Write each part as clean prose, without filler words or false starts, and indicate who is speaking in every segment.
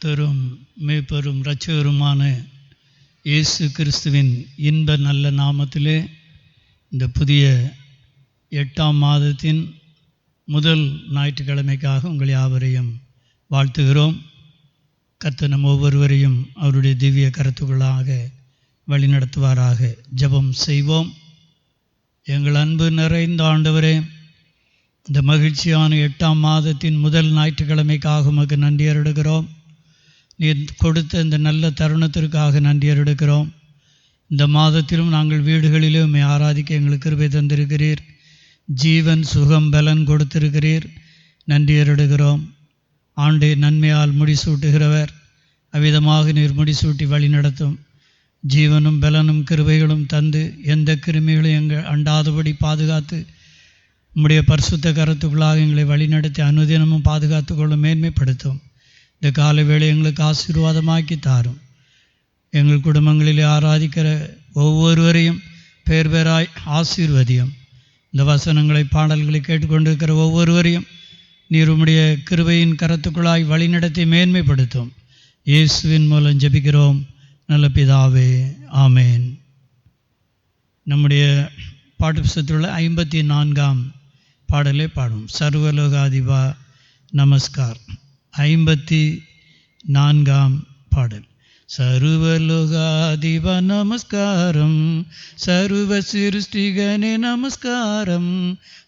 Speaker 1: கர்த்தரும் மேய்ப்பரும் இரட்சகருமான இயேசு கிறிஸ்துவின் இன்ப நல்ல நாமத்திலே இந்த புதிய 8ஆம் மாதத்தின் முதல் ஞாயிற்றுக்கிழமைக்காக உங்கள் யாவரையும் வாழ்த்துகிறோம். கர்த்தர் நம் ஒவ்வொருவரையும் அவருடைய திவ்ய கருத்துக்களாக வழிநடத்துவாராக. ஜெபம் செய்வோம். எங்கள் அன்பு நிறைந்த ஆண்டவரே, இந்த மகிழ்ச்சியான 8ஆம் மாதத்தின் முதல் ஞாயிற்றுக்கிழமைக்காக உமக்கு நன்றி எடுக்கிறோம். நீர் கொடுத்த இந்த நல்ல தருணத்திற்காக நன்றி எடுக்கிறோம். இந்த மாதத்திலும் நாங்கள் வீடுகளிலே உம்மை ஆராதிக்க எங்களுக்கு கிருபை தந்திருக்கிறீர். ஜீவன் சுகம் பலன் கொடுத்திருக்கிறீர். நன்றி எடுக்கிறோம். ஆண்டை நன்மையால் முடிசூட்டுகிறவர், அவ்விதமாக நீர் முடிசூட்டி வழி நடத்தும். ஜீவனும் பலனும் கிருபைகளும் தந்து எந்த கிருமிகளும் எங்கள் அண்டாதபடி பாதுகாத்து உம்முடைய பரிசுத்த கரத்துக்குள்ளாக எங்களை வழிநடத்தி அனுதினமும் பாதுகாத்து கொள்ளும், மேன்மைப்படுத்தும். இந்த கால வேளை எங்களுக்கு ஆசீர்வாதமாக்கி தாரும். எங்கள் குடும்பங்களிலே ஆராதிக்கிற ஒவ்வொருவரையும் பேர் பேராய் ஆசீர்வதியும். இந்த வசனங்களை பாடல்களை கேட்டுக்கொண்டிருக்கிற ஒவ்வொருவரையும் நீர் உம்முடைய கிருபையின் கரத்துக்குள்ளாய் வழிநடத்தி மேன்மைப்படுத்தும். இயேசுவின் மூலம் ஜெபிக்கிறோம் நல்ல பிதாவே, ஆமேன். நம்முடைய பாட்டு புத்தகத்தில் உள்ள 54ஆம் பாடலை பாடும். சர்வலோகாதிபா நமஸ்கார். 54ஆம் பாடல். சர்வலோகாதிப நமஸ்காரம், சர்வ சிருஷ்டிகனே நமஸ்காரம்,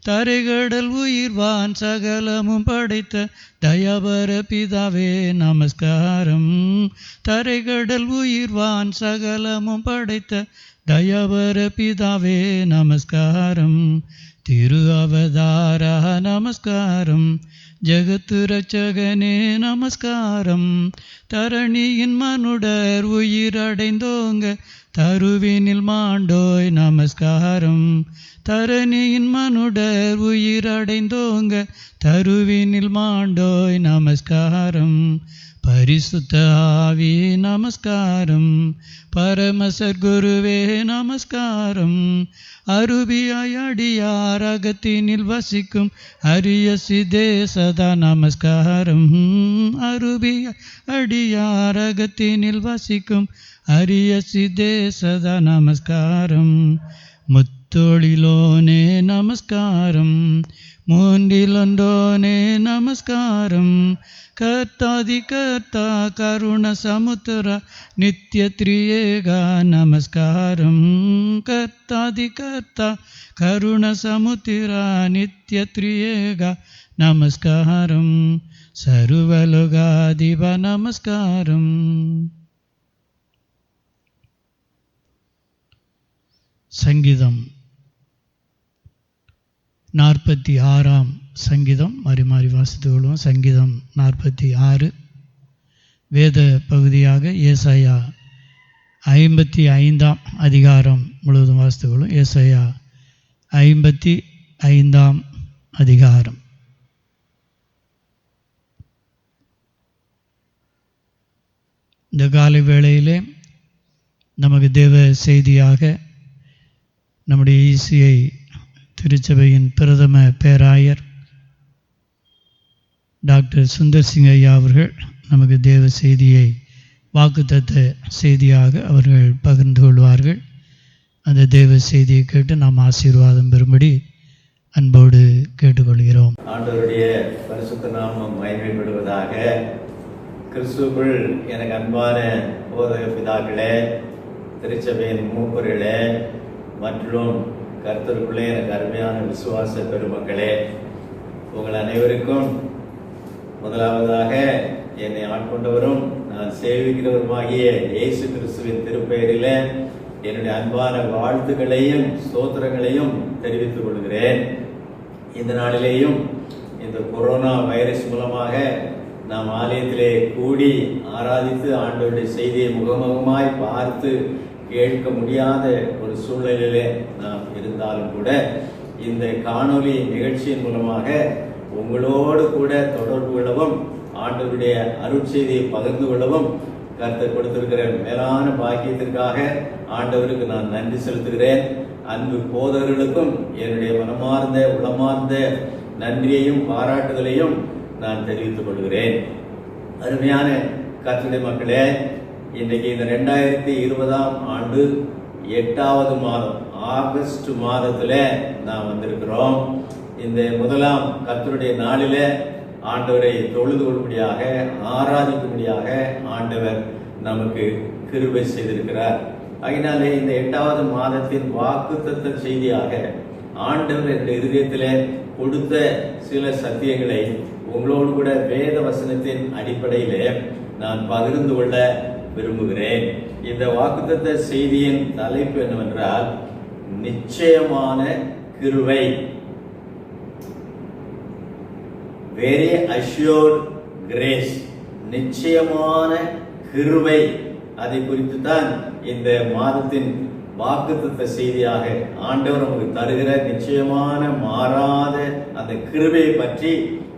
Speaker 1: தரைகடல் உயிர்வான் சகலமும் படைத்த தயாபர பிதாவே நமஸ்காரம், தரைகடல் உயிர்வான் சகலமும் படைத்த தயாபர பிதாவே நமஸ்காரம், திரு அவதாரா நமஸ்காரம், ஜகத்து ரட்சகனே நமஸ்காரம், தரணியின் மனுடர் உயிரடைந்தோங்க தருவினில் மாண்டோய் நமஸ்காரம், தரணியின் மனுடர் உயிரடைந்தோங்க தருவினில் மாண்டோய் நமஸ்காரம், பரிசுத்த ஆவி நமஸ்காரம், பரமசத்குருவே நமஸ்காரம், அருபியாய் அடியார் அகத்தினில் வசிக்கும் அரிய சிதே சதா நமஸ்காரம், அருபியாய் அடியார் அகத்தினில் வசிக்கும் அரிய சிதே சதா நமஸ்காரம், முத்தொழிலோனே நமஸ்காரம், மூன்றிலொன்றோனே நமஸ்காரம், கர்த்தாதி கர்த்தா கருண சமுத்திர நித்ய திரியேகா நமஸ்காரம், கர்த்தாதி கர்த்தா கருண சமுத்திர நித்ய திரியேகா நமஸ்காரம், சர்வலோகாதிப நமஸ்காரம். சங்கீதம் 46ஆம் சங்கீதம் மாறி மாறி வாசித்துக் கொள்வோம். சங்கீதம் 46 வேத பகுதியாக ஏசாயா 55ஆம் அதிகாரம் முழுவதும் வாசித்துக் கொள்வோம். ஏசாயா 55ஆம் அதிகாரம். இந்த காலை வேளையிலே நமக்கு தேவ செய்தியாக நம்முடைய ECI திருச்சபையின் பிரதம பேராயர் டாக்டர் சுந்தர் சிங் ஐயா அவர்கள் நமக்கு தேவ செய்தியை வாக்குத்தத்த செய்தியாக அவர்கள் பகிர்ந்து கொள்வார்கள். அந்த தேவ செய்தியை கேட்டு நாம் ஆசீர்வாதம் பெறும்படி அன்போடு கேட்டுக்கொள்கிறோம்.
Speaker 2: ஆண்டவருடைய பரிசுத்த நாமம் மகிமைப்படுவதாக. கிறிஸ்துவுக்குள் எனக்கு அன்பான போதக பிதாக்களே, திருச்சபையின் மூப்பர்களே மற்றும் கர்த்தருக்குள்ளே எனக்கு அருமையான விசுவாச பெருமக்களே, உங்கள் அனைவருக்கும் முதலாவதாக என்னை ஆட்கொண்டவரும் நான் சேவிக்கிறவருமாகிய இயேசு கிறிஸ்துவின் திருப்பெயரில் என்னுடைய அன்பான வாழ்த்துக்களையும் ஸ்தோத்திரங்களையும் தெரிவித்துக் கொள்கிறேன். இந்த நாளிலேயும் இந்த கொரோனா வைரஸ் மூலமாக நாம் ஆலயத்திலே கூடி ஆராதித்து ஆண்டவருடைய செய்தியை முகமுகமாய் பார்த்து கேட்க முடியாத ஒரு சூழ்நிலையிலே நாம் இருந்தாலும் கூட இந்த காணொலி நிகழ்ச்சியின் மூலமாக உங்களோடு கூட தொடர்பு கொள்ளவும் ஆண்டவருடைய அருட்செய்தியை பகிர்ந்து கொள்ளவும் கர்த்தர் கொடுத்திருக்கிற மேலான பாக்கியத்திற்காக ஆண்டவருக்கு நான் நன்றி செலுத்துகிறேன். அன்பு போதகர்களுக்கும் என்னுடைய மனமார்ந்த உளமார்ந்த நன்றியையும் பாராட்டுதலையும் நான் தெரிவித்துக் கொள்கிறேன். அருமையான கர்த்தருடைய மக்களே, இன்றைக்கு இந்த 2020ஆம் ஆண்டு 8வது மாதம் ஆகஸ்ட் மாதத்தில் நாம் வந்திருக்கிறோம். இந்த முதலாம் கர்த்தருடைய நாளில ஆண்டவரை தொழுது கொள்ளும்படியாக, ஆராதிக்கும்படியாக ஆண்டவர் நமக்கு கிருபை செய்திருக்கிறார். அதனாலே இந்த 8வது மாதத்தின் வாக்குத்தத்த செய்தியாக ஆண்டவர் என்னுடைய இதயத்தில் கொடுத்த சில சத்தியங்களை உங்களோடு கூட வேத வசனத்தின் அடிப்படையிலே நான் பகிர்ந்து கொள்ள விரும்புகிறேன். இந்த வாக்குத்தத்த செய்தியின் தலைப்பு என்னவென்றால், நிச்சயமான கிருபை. Very assured grace. நிச்சயமான கிருபை. அதை குறித்து தான் இந்த மாதத்தின் வாக்குத்தத்த செய்தியாக ஆண்டவர் நமக்கு தருகிற நிச்சயமான மாறாத அந்த கிருபையை பற்றி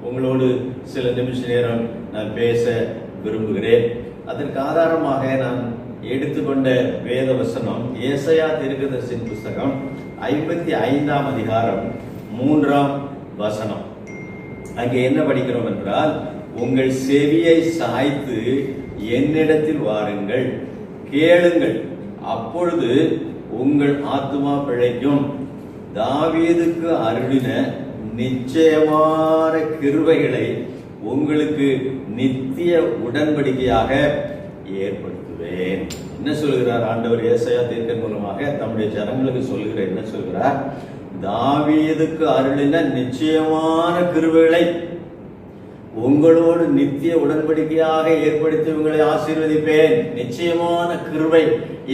Speaker 2: உங்களோடு சில நிமிஷ நேரம் நான் பேச விரும்புகிறேன். அதற்கு ஆதாரமாக நான் எடுத்துக்கொண்ட வேத வசனம் ஏசாயா தீர்க்கதரிசியின் புஸ்தகம் 55ஆம் அதிகாரம் 3ஆம் வசனம். அங்கே என்ன படிக்கிறோம் என்றால், உங்கள் செவியை சாய்த்து என்னிடத்தில் வாருங்கள், கேளுங்கள், அப்பொழுது உங்கள் ஆத்துமா பிழைக்கும். தாவீதுக்கு அருளின நிச்சயமான கிருபைகளை உங்களுக்கு நித்திய உடன்படிக்கையாக ஏற்படுத்துவேன். என்ன சொல்கிறார் ஆண்டவர் ஏசாயா தீர்க்கன் மூலமாக தம்முடைய ஜனங்களுக்கு சொல்லுகிற என்ன சொல்கிறார்? தாவீதுக்கு அருளின நிச்சயமான கிருபைகளை உங்களோடு நித்திய உடன்படிக்கையாக ஏற்படுத்தி உங்களை ஆசீர்வதிப்பேன். நிச்சயமான கிருபை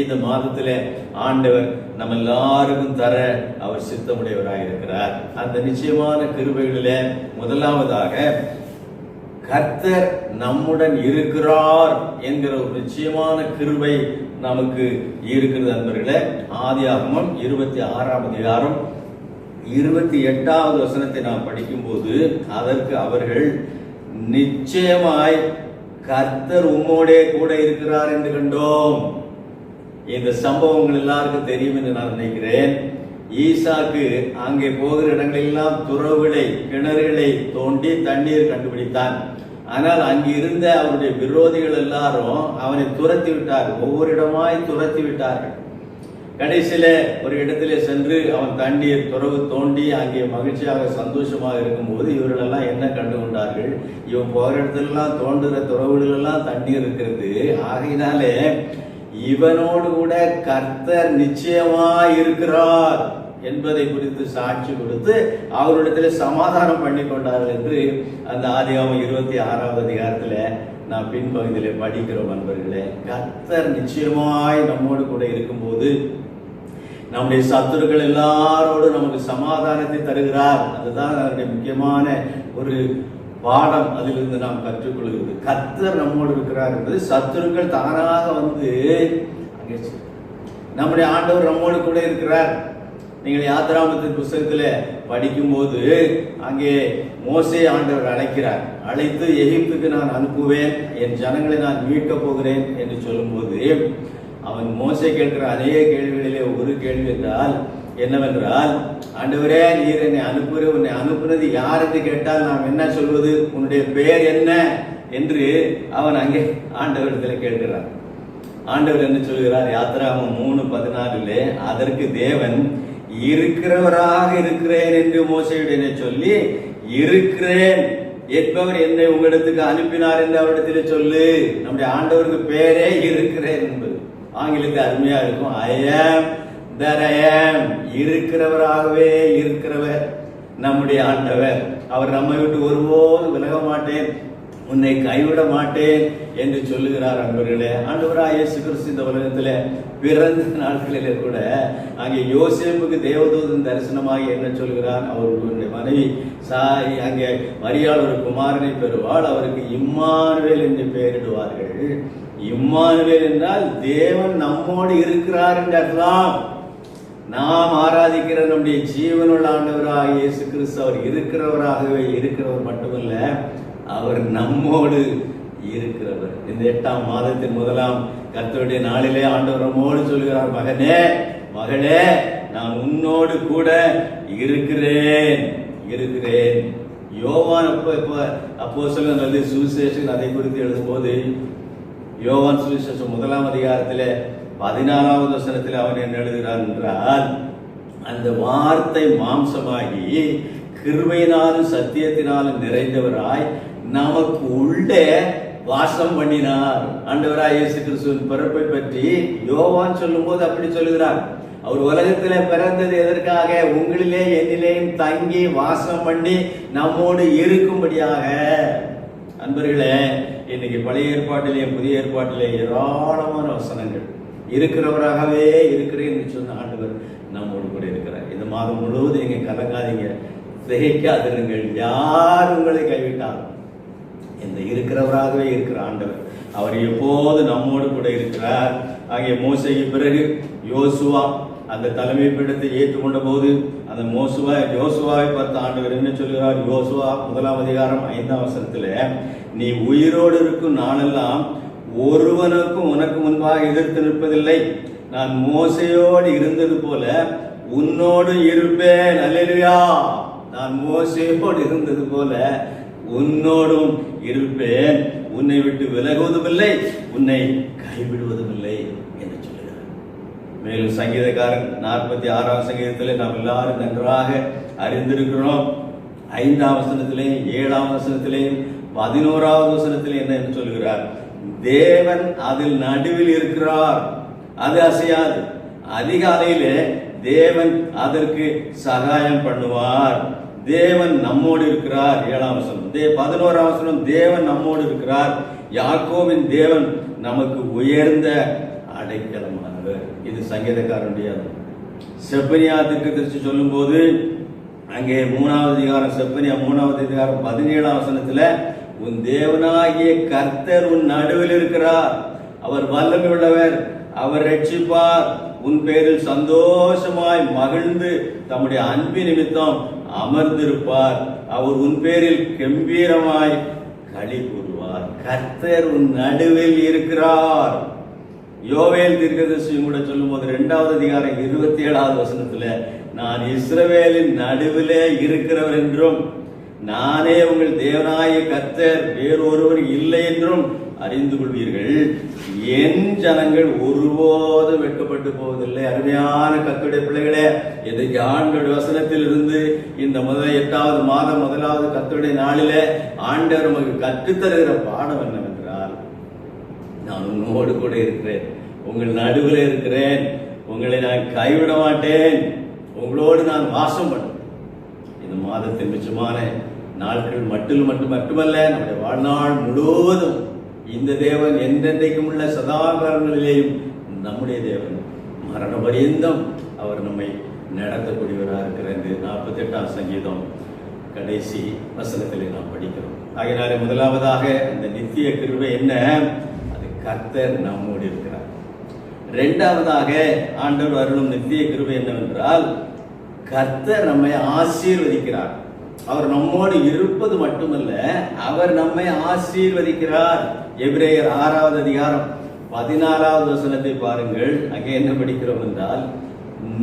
Speaker 2: இந்த மாதத்தில் ஆண்டவர் நம்ம எல்லாருக்கும் தர அவர் சித்தமுடையவராக இருக்கிறார். அந்த நிச்சயமான கிருபைகளிலே முதலாவதாக கர்த்தர் நம்முடன் இருக்கிறார் என்கிற ஒரு நிச்சயமான கிருபை நமக்கு இருக்கிறது. அன்பர்களே, ஆதியாகமம் 26ஆம் அதிகாரம் 28வது வசனத்தை நாம் படிக்கும்போது, அதற்கு அவர்கள், நிச்சயமாய் கர்த்தர் உம்மோடே கூட இருக்கிறார் என்று கண்டோம். இந்த சம்பவங்கள் எல்லாருக்கும் தெரியும் என்று நான் நினைக்கிறேன். ஈசாக்கு அங்கே போகிற இடங்களெல்லாம் துறவுகளை, கிணறுகளை தோண்டி தண்ணீர் கண்டுபிடித்தான். ஆனால் அங்கு இருந்த அவருடைய விரோதிகள் எல்லாரும் அவனை துரத்தி விட்டார்கள். ஒவ்வொரு இடமாய் துரத்தி விட்டார்கள். கடைசியில ஒரு இடத்திலே சென்று அவன் தண்ணீர் துறவு தோண்டி அங்கே மகிழ்ச்சியாக சந்தோஷமாக இருக்கும்போது இவர்கள் எல்லாம் என்ன கண்டு கொண்டார்கள்? இவன் போகிற இடத்துலாம் தோண்டுகிற துறவுகளெல்லாம் தண்ணீர் இருக்கிறது. ஆகையினாலே இவனோடு கூட கர்த்தர் நிச்சயமாய் இருக்கிறார் என்பதை குறித்து சாட்சி கொடுத்து அவரிடத்தில் சமாதானம் பண்ணி கொண்டார்கள் என்று அந்த ஆதியாகமம் 26ஆவது அதிகாரத்தில் நான் பின்பகுதியிலே படிக்கிறோம். நண்பர்களே, கர்த்தர் நிச்சயமாய் நம்மோடு கூட இருக்கும்போது நம்முடைய சத்துருக்கள் எல்லாரோடு நமக்கு சமாதானத்தை தருகிறார். அதுதான் அதனுடைய முக்கியமான ஒரு பாடம். அதிலிருந்து நாம் கற்றுக்கொள்கிறது. கர்த்தர் நம்மோடு இருக்கிறார் என்பது சத்துருக்கள் தானாக வந்து நம்முடைய ஆண்டவர் நம்மோடு கூட இருக்கிறார். நீங்கள் யாத்திராமத்தின் புஸ்தகத்தில் படிக்கும்போது அங்கே மோசே ஆண்டவர் அழைக்கிறார். அழைத்து எகிப்துக்கு நான் அனுப்புவேன், என் ஜனங்களை நான் மீட்கப் போகிறேன் என்று சொல்லும்போது அவன் மோசே கேட்கிற அதே கேள்விகளிலே ஒரு கேள்வி என்றால் என்னவென்றால், ஆண்டவரே, நீர் என்னை உன்னை அனுப்புனது யார் என்று கேட்டால் நாம் என்ன சொல்வது? உன்னுடைய பெயர் என்ன என்று அவன் அங்கே ஆண்டவரிடத்தில் கேட்கிறார். ஆண்டவர் என்ன சொல்கிறார்? யாத்திராகமம் 3:14 அதற்கு தேவன், இருக்கிறவராக இருக்கிறேன் என்று மோசேயுடனே சொல்லி, இருக்கிறேன் என்பவர் என்னை உங்களிடத்துக்கு அனுப்பினார் என்று அவரிடத்தில் சொல்லு. நம்முடைய ஆண்டவருக்கு பேரே இருக்கிறேன் என்பது. ஆங்கிலத்தில் அருமையா இருக்கும். ஐ ஆம் தட் ஐ ஆம். இருக்கிறவராகவே இருக்கிறவர் நம்முடைய ஆண்டவர். அவர் நம்மை விட்டு ஒருபோது விலக மாட்டேன், உன்னை கைவிட மாட்டேன் என்று சொல்லுகிறார். அன்பர்களே, ஆண்டவராகிய இயேசு கிறிஸ்து இந்த உலகத்தில் பிறந்த நாட்களிலே கூட அங்கே யோசேப்புக்கு தேவதூதன் தரிசனமாகி என்ன சொல்கிறார்? அவர்களுடைய மனைவி அங்கே மரியாள் ஒரு குமாரனை பெறுவாள், அவருக்கு இம்மானுவேல் என்று பெயரிடுவார்கள். இம்மானுவேல் என்றால் தேவன் நம்மோடு இருக்கிறார் என்று அர்த்தம். நாம் ஆராதிக்கிற நம்முடைய ஜீவனுள்ள ஆண்டவராக இயேசு கிறிஸ்து அவர் இருக்கிறவராகவே இருக்கிறவர் மட்டுமல்ல, அவர் நம்மோடு இருக்கிறவர். இந்த 8ஆம் மாதத்தின் முதலாம் கர்த்தருடைய நாளிலே ஆண்டவர் நம்மோடு சொல்கிறார், மகனே, மகளே, நான் உன்னோடு கூட இருக்கிறேன். யோவான் அப்போஸ்தலன் சுவிசேஷன் அதை குறித்து எழுதும்போது யோவான் சுவிசேஷம் 1ஆம் அதிகாரத்திலே 14வது வசனத்தில் அவன் என்ன எழுதுகிறான் என்றால், அந்த வார்த்தை மாம்சமாகி கிருபையினாலும் சத்தியத்தினாலும் நிறைந்தவராய் நமக்கு உள்ளே வாசம் பண்ணினார். ஆண்டவராய் இயேசு கிறிஸ்துவின் பிறப்பை பற்றி யோவான் சொல்லும் போது அப்படி சொல்லுகிறார். அவர் உலகத்திலே பிறந்தது எதற்காக? உங்களிலே என்னிலேயும் தங்கி வாசம் பண்ணி நம்மோடு இருக்கும்படியாக. அன்பர்களே, இன்னைக்கு பழைய ஏற்பாட்டிலேயும் புதிய ஏற்பாட்டிலே ஏராளமான வசனங்கள் இருக்கிறவராகவே இருக்கிறேன் என்று சொன்ன ஆண்டவர் நம்மோடு கூட இருக்கிறார். இந்த மாதம் முழுவதும் நீங்க கலங்காதீங்க, திகைக்காதிருங்கள். யார் உங்களை கைவிட்டாலும் இந்த இருக்கிறவராகவே இருக்கிற ஆண்டவர் அவர் எப்போது நம்மோடு கூட இருக்கிறார். ஆகிய மோசேக்கு பிறகு யோசுவா அந்த தலைமை பீடத்தை ஏற்றுக்கொண்ட போது அந்த யோசுவாவை பார்த்த ஆண்டவர் என்ன சொல்கிறார்? யோசுவா 1ஆம் அதிகாரம் 5ஆம் வசனத்துல, நீ உயிரோடு இருக்கும் நாளெல்லாம் ஒருவனுக்கும் உனக்கு முன்பாக எதிர்த்து நிற்பதில்லை. நான் மோசையோடு இருந்தது போல உன்னோடு இருப்பேன். அல்லேலூயா. நான் மோசையோடு இருந்தது போல உன்னோடும் இருப்பேன். உன்னை விட்டு விலகுவதுமில்லை, உன்னை கைவிடுவதும் இல்லை என்று சொல்லுகிறார். மேலும் சங்கீதக்காரன் 46ஆம் சங்கீதத்திலே நாம் எல்லாரும் நன்றாக அறிந்திருக்கிறோம். 5ஆம் வசனத்திலேயும் 7ஆம் வசனத்திலேயும் 11ஆவது வசனத்திலே என்ன சொல்லுகிறார்? தேவன் அதில் நடுவில் இருக்கிறார், அது அசையாது. அதிகாலையிலே தேவன் அதற்கு சகாயம் பண்ணுவார். தேவன் நம்மோடு இருக்கிறார். 7ஆம் வசனம். 11ஆம் வசனம், தேவன் நம்மோடு இருக்கிறார். யாக்கோபின் தேவன் நமக்கு உயர்ந்த அடைக்கலமானவர். இது சங்கீதக்காரனுடைய செப்பனியா தீர்க்கதரிசி சொல்லும் போது அங்கே 3ஆவது அதிகாரம், செப்பனியா 3ஆவது அதிகாரம் 17ஆம் வசனத்துல, உன் தேவனாகிய கர்த்தர் உன் நடுவில் இருக்கிறார், அவர் வல்லமை உள்ளவர், அவர் ரட்சிப்பார், உன் பேரில் சந்தோஷமாய் மகிழ்ந்து தம்முடைய அன்பின் நிமித்தம் அமர்ந்திருப்பார், அவர் உன் பேரில் கம்பீரமாய் களி கூறுவார். கர்த்தர் உன் நடுவில் இருக்கிறார். யோவேல் தீர்க்கதரிசி கூட சொல்லும் போது 2ஆவது அதிகாரம் 27ஆவது வசனத்துல, நான் இஸ்ரவேலின் நடுவிலே இருக்கிறவர் என்றும் நானே உங்கள் தேவனாய கர்த்தர், வேறொருவர் இல்லை என்றும் அறிந்து கொள்வீர்கள். என் ஜனங்கள் ஒருபோதும் வெட்கப்பட்டு போவதில்லை. அருமையான கர்த்தருடைய பிள்ளைகளே, இது ஆண்டவருடைய வசனத்தில் இருந்து இந்த 8வது மாதம் 1வது கர்த்தருடைய நாளிலே ஆண்டவர் நமக்கு கற்றுத்தருகிற பாடம் என்னவென்றால், நான் உன்னோடு கூட இருக்கிறேன், உங்கள் நடுவில் இருக்கிறேன், உங்களை நான் கைவிட மாட்டேன், உங்களோடு நான் வாசம் பண்ணுவேன். இந்த மாதத்தின் மிச்சமான நாட்கள் மட்டுமல்ல, நம்முடைய வாழ்நாள் முழுவதும் இந்த தேவன் என்றென்றைக்கும் உள்ள சதாகாலங்களிலேயும் நம்முடைய தேவன் மரண பரியந்தம் அவர் நம்மை நடத்தக்கூடியவராக இருக்கிற 48ஆம் சங்கீதம் கடைசி வசனத்திலே நாம் படிக்கிறோம். ஆகையினாலே முதலாவதாக அந்த நித்திய கிருபை என்ன? அது கர்த்தர் நம்மோடு இருக்கிறார். 2ஆவதாக ஆண்டவர் அருளும் நித்திய கிருபை என்னவென்றால், கர்த்தர் நம்மை ஆசீர்வதிக்கிறார். அவர் நம்மோடு இருப்பது மட்டுமல்ல, அவர் நம்மை ஆசீர்வதிக்கிறார். எபிரேயர் 6ஆவது அதிகாரம் 14ஆவது வசனத்தை பாருங்கள். அங்கே என்ன படிக்கிறோம் என்றால்,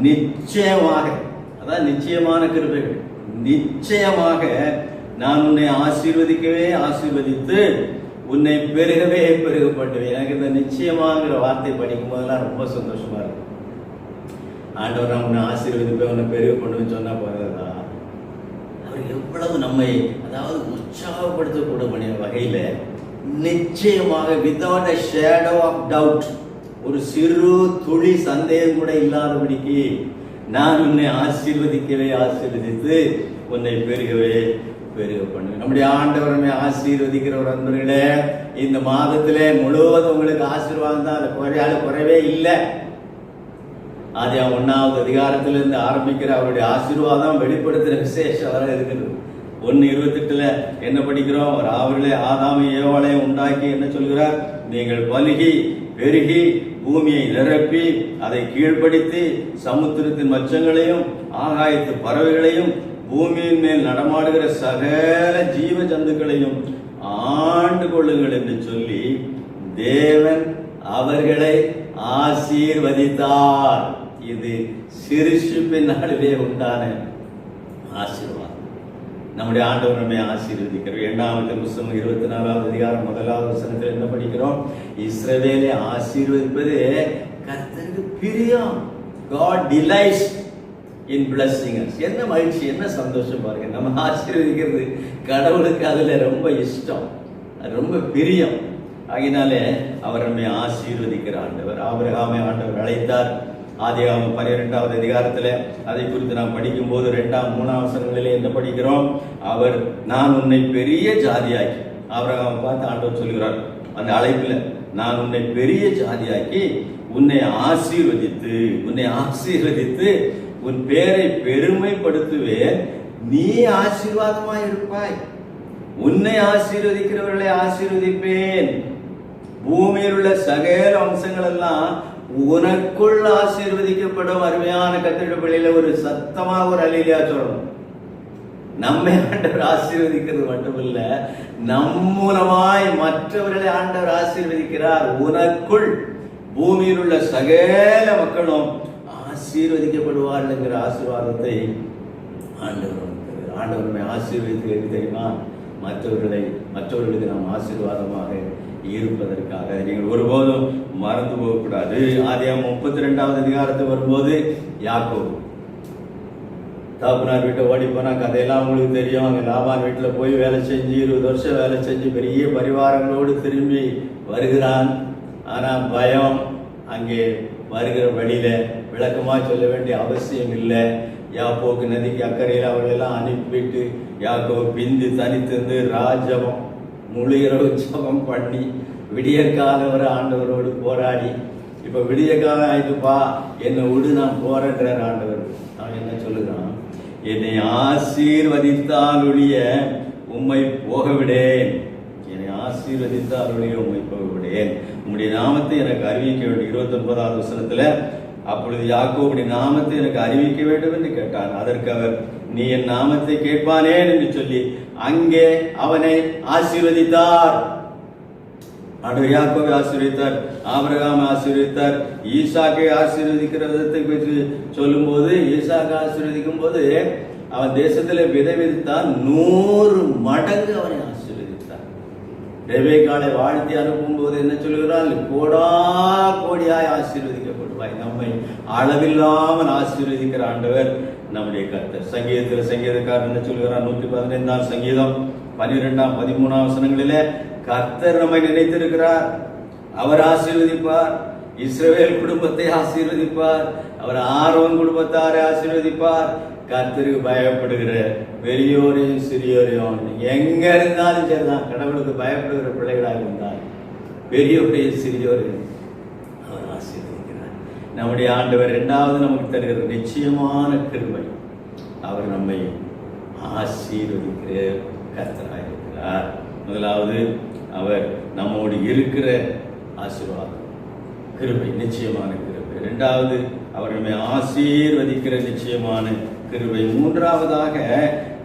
Speaker 2: நிச்சயமாக, அதான் நிச்சயமான கிருபைகள், நிச்சயமாக நான் உன்னை ஆசீர்வதிக்கவே ஆசீர்வதித்து உன்னை பெருகவே பெருகப்பட்டுவேன். எனக்கு இந்த நிச்சயமாங்கிற வார்த்தை படிக்கும் போதெல்லாம் ரொம்ப சந்தோஷமா இருக்கு. ஆண்டவர் நான் உன்னை ஆசீர்வதிப்பேன், உன்னை பெருக பண்ணுவேன்னு சொன்னா போறதா? அவர் எவ்வளவு நம்மை, அதாவது உற்சாகப்படுத்தக்கூடிய வகையில நிச்சயமாக, without a shadow of doubt, ஒரு சிறு துளி சந்தேகம் கூட இல்லாதபடிக்கு நான் உன்னை ஆசீர்வதிக்கவே ஆசீர்வதித்து உன்னை பெருகவே பெருக பண்ணுவேன். நம்முடைய ஆண்டவர் நம்மை ஆசீர்வதிக்கிறவர். அன்பர்களே, இந்த மாதத்திலே முழுவதும் உங்களுக்கு ஆசீர்வாதம் தான், அது குறைவே இல்லை. ஆதியாகமம் 1ஆவது அதிகாரத்திலிருந்து ஆரம்பிக்கிற அவருடைய ஆசீர்வாதம் வெளிப்படுத்துகிற விசேஷம் வர இருக்கிறது. 1:28 என்ன படிக்கிறோம்? அவர் அவர்களே ஆதாமையும் ஏவாளையும் உண்டாக்கி என்ன சொல்கிறார்? நீங்கள் பலுகி பெருகி பூமியை நிரப்பி அதை கீழ்ப்படுத்தி சமுத்திரத்தின் மச்சங்களையும் ஆகாயத்து பறவைகளையும் பூமியின் மேல் நடமாடுகிற சகல ஜீவ ஜந்துக்களையும் ஆண்டு கொள்ளுங்கள் என்று சொல்லி தேவன் அவர்களை ஆசீர்வதித்தார். இது சிருஷ்டிப்பின் நாளிலே உண்டான ஆசீர்வாதம். நம்முடைய ஆண்டவர் நம்மை ஆசீர்வதிக்கிறார். 2 புத்தகம் 24வது அதிகாரம் 1வது வசனத்தில் என்ன படிக்கிறோம்? இஸ்ரவேலை ஆசீர்வதிப்பது கர்த்தருக்கு பிரியம். God delights in blessing us. என்ன மகிழ்ச்சி, என்ன சந்தோஷம் பாருங்க. நம்ம ஆசீர்வதிக்கிறது கடவுளுக்கு அதுல ரொம்ப இஷ்டம், அது ரொம்ப பிரியம். ஆகினாலே அவர் நம்மை ஆசீர்வதிக்கிற ஆண்டவர். ஆபிரகாமை ஆண்டவர் அழைத்தார். ஆதியாகமம் 12வது அதிகாரத்தில் அதை குறித்து நாம் படிக்கும் போது 2, 3 வசனங்களிலே என்ன படிக்கிறோம்? அவர் நான் உன்னை பெரிய ஜாதியாக்கி, ஆபிரகாமை பார்த்து ஆண்டவர் சொல்கிறார் அந்த அழைப்பில், நான் உன்னை பெரிய ஜாதியாக்கி உன்னை ஆசீர்வதித்து உன் பேரை பெருமைப்படுத்துவேன், நீ ஆசீர்வாதமாய் இருப்பாய், உன்னை ஆசீர்வதிக்கிறவர்களை ஆசீர்வதிப்பேன், பூமியில் உள்ள சகல அம்சங்கள் எல்லாம் உனக்குள் ஆசீர்வதிக்கப்படும். அருமையான கர்த்தருடைய பிள்ளையில ஒரு சத்தமாக ஒரு அல்லேலூயா சொல்லணும். நம்மை ஆண்டவர் ஆசீர்வதிக்கிறது மட்டுமில்ல, நம் மூலமாய் மற்றவர்களை ஆண்டவர் ஆசீர்வதிக்கிறார். உனக்குள் பூமியில் உள்ள சகல மக்களும் ஆசீர்வதிக்கப்படுவார்கள் என்கிற ஆசீர்வாதத்தை ஆண்டவர் ஆசீர்வதித்து தெரியுமா? மற்றவர்களுக்கு நாம் ஆசீர்வாதமாக இருப்பதற்காக. நீங்கள் ஒருபோதும் மறந்து போகக்கூடாது. ஆதியாகமம் 32வது அதிகாரத்துக்கு வரும்போது யாக்கோபு தகப்பனார் வீட்டை ஓடி போனா கதையெல்லாம் உங்களுக்கு தெரியும். அங்கே லாபான் வீட்டில் போய் வேலை செஞ்சு 20 வருஷம் வேலை செஞ்சு பெரிய பரிவாரங்களோடு திரும்பி வருகிறான். ஆனால் பயம், அங்கே வருகிற வழியில விளக்கமாக சொல்ல வேண்டிய அவசியம் இல்லை. யாப்போக்கு நதிக்கு அக்கறையில் அவர்களெல்லாம் அனுப்பிட்டு யாக்கோபு பிந்து தனித்திருந்து ராஜபம் முழு இரவு ஜபம் பண்ணி விடிய காலம் வரை ஆண்டவரோடு போராடி, இப்ப விடிய காலம் ஆயிட்டுப்பா, என்னை விடு, நான் போறேன்றார் ஆண்டவர். அவன் என்ன சொல்லுகிறான்? என்னை ஆசீர்வதித்தால் ஒழிய உம்மை போக விடேன், என்னை ஆசீர்வதித்தால் ஒழிய உம்மை போக விடேன், உம்முடைய நாமத்தை எனக்கு அறிவிக்க வேண்டும். 29வது வசனத்துல அப்பொழுது யாக்கோபுடைய நாமத்தை எனக்கு அறிவிக்க வேண்டும் என்று கேட்டான். அதற்கு அவர், நீ என் நாமத்தை கேட்பானேன் என்று சொல்லி அங்கே அவனை ஆசீர்வதித்தார். ஆண்டவர் யாக்கோபை ஆசீர்வதித்தார், ஆபிரகாமை ஆசீர்வதித்தார். ஈசாக்கை ஆசீர்வதிக்கிற விதத்தை பற்றி சொல்லும் போது, ஈசாக்கை ஆசீர்வதிக்கும் போது அவன் தேசத்திலே விதை விதித்தான், 100 மடங்கு அவனை ஆசீர்வதித்தார். ரெபெக்காளை வாழ்த்தி அனுப்பும் போது என்ன சொல்கிறான்? கோடா கோடியாய் ஆசீர்வதிக்கப்படுவாய். நம்மை அளவில்லாமல் ஆசீர்வதிக்கிற ஆண்டவர் நம்முடைய கர்த்தர். சங்கீதக்காரர் என்ன சொல்கிறார்? 115ஆம் சங்கீதம் 12, 13 வசனங்களிலே கர்த்தர் நம்மை நினைத்திருக்கிறார், அவர் ஆசீர்வதிப்பார், இஸ்ரவேல் குடும்பத்தை ஆசீர்வதிப்பார், அவர் ஆரோன் குடும்பத்தாரை ஆசீர்வதிப்பார். கர்த்தருக்கு பயப்படுகிற பெரியோரையும் சிறியோரையும், எங்க இருந்தாலும் சரிதான், கடவுளுக்கு பயப்படுகிற பிள்ளைகளாக இருந்தால் பெரியோரையும் சிறியோரையும் அவர் ஆசீர்வதிக்கிறார். நம்முடைய ஆண்டவர் 2வது நமக்கு தருகிற நிச்சயமான கிருபை, அவர் நம்மை ஆசீர்வதிக்கிற கர்த்தராக இருக்கிறார். முதலாவது அவர் நம்மோடு இருக்கிற ஆசீர்வாதம், கிருபை, நிச்சயமான கிருபை. 2வது அவர் நம்மை ஆசீர்வதிக்கிற நிச்சயமான கிருபை. 3வதாக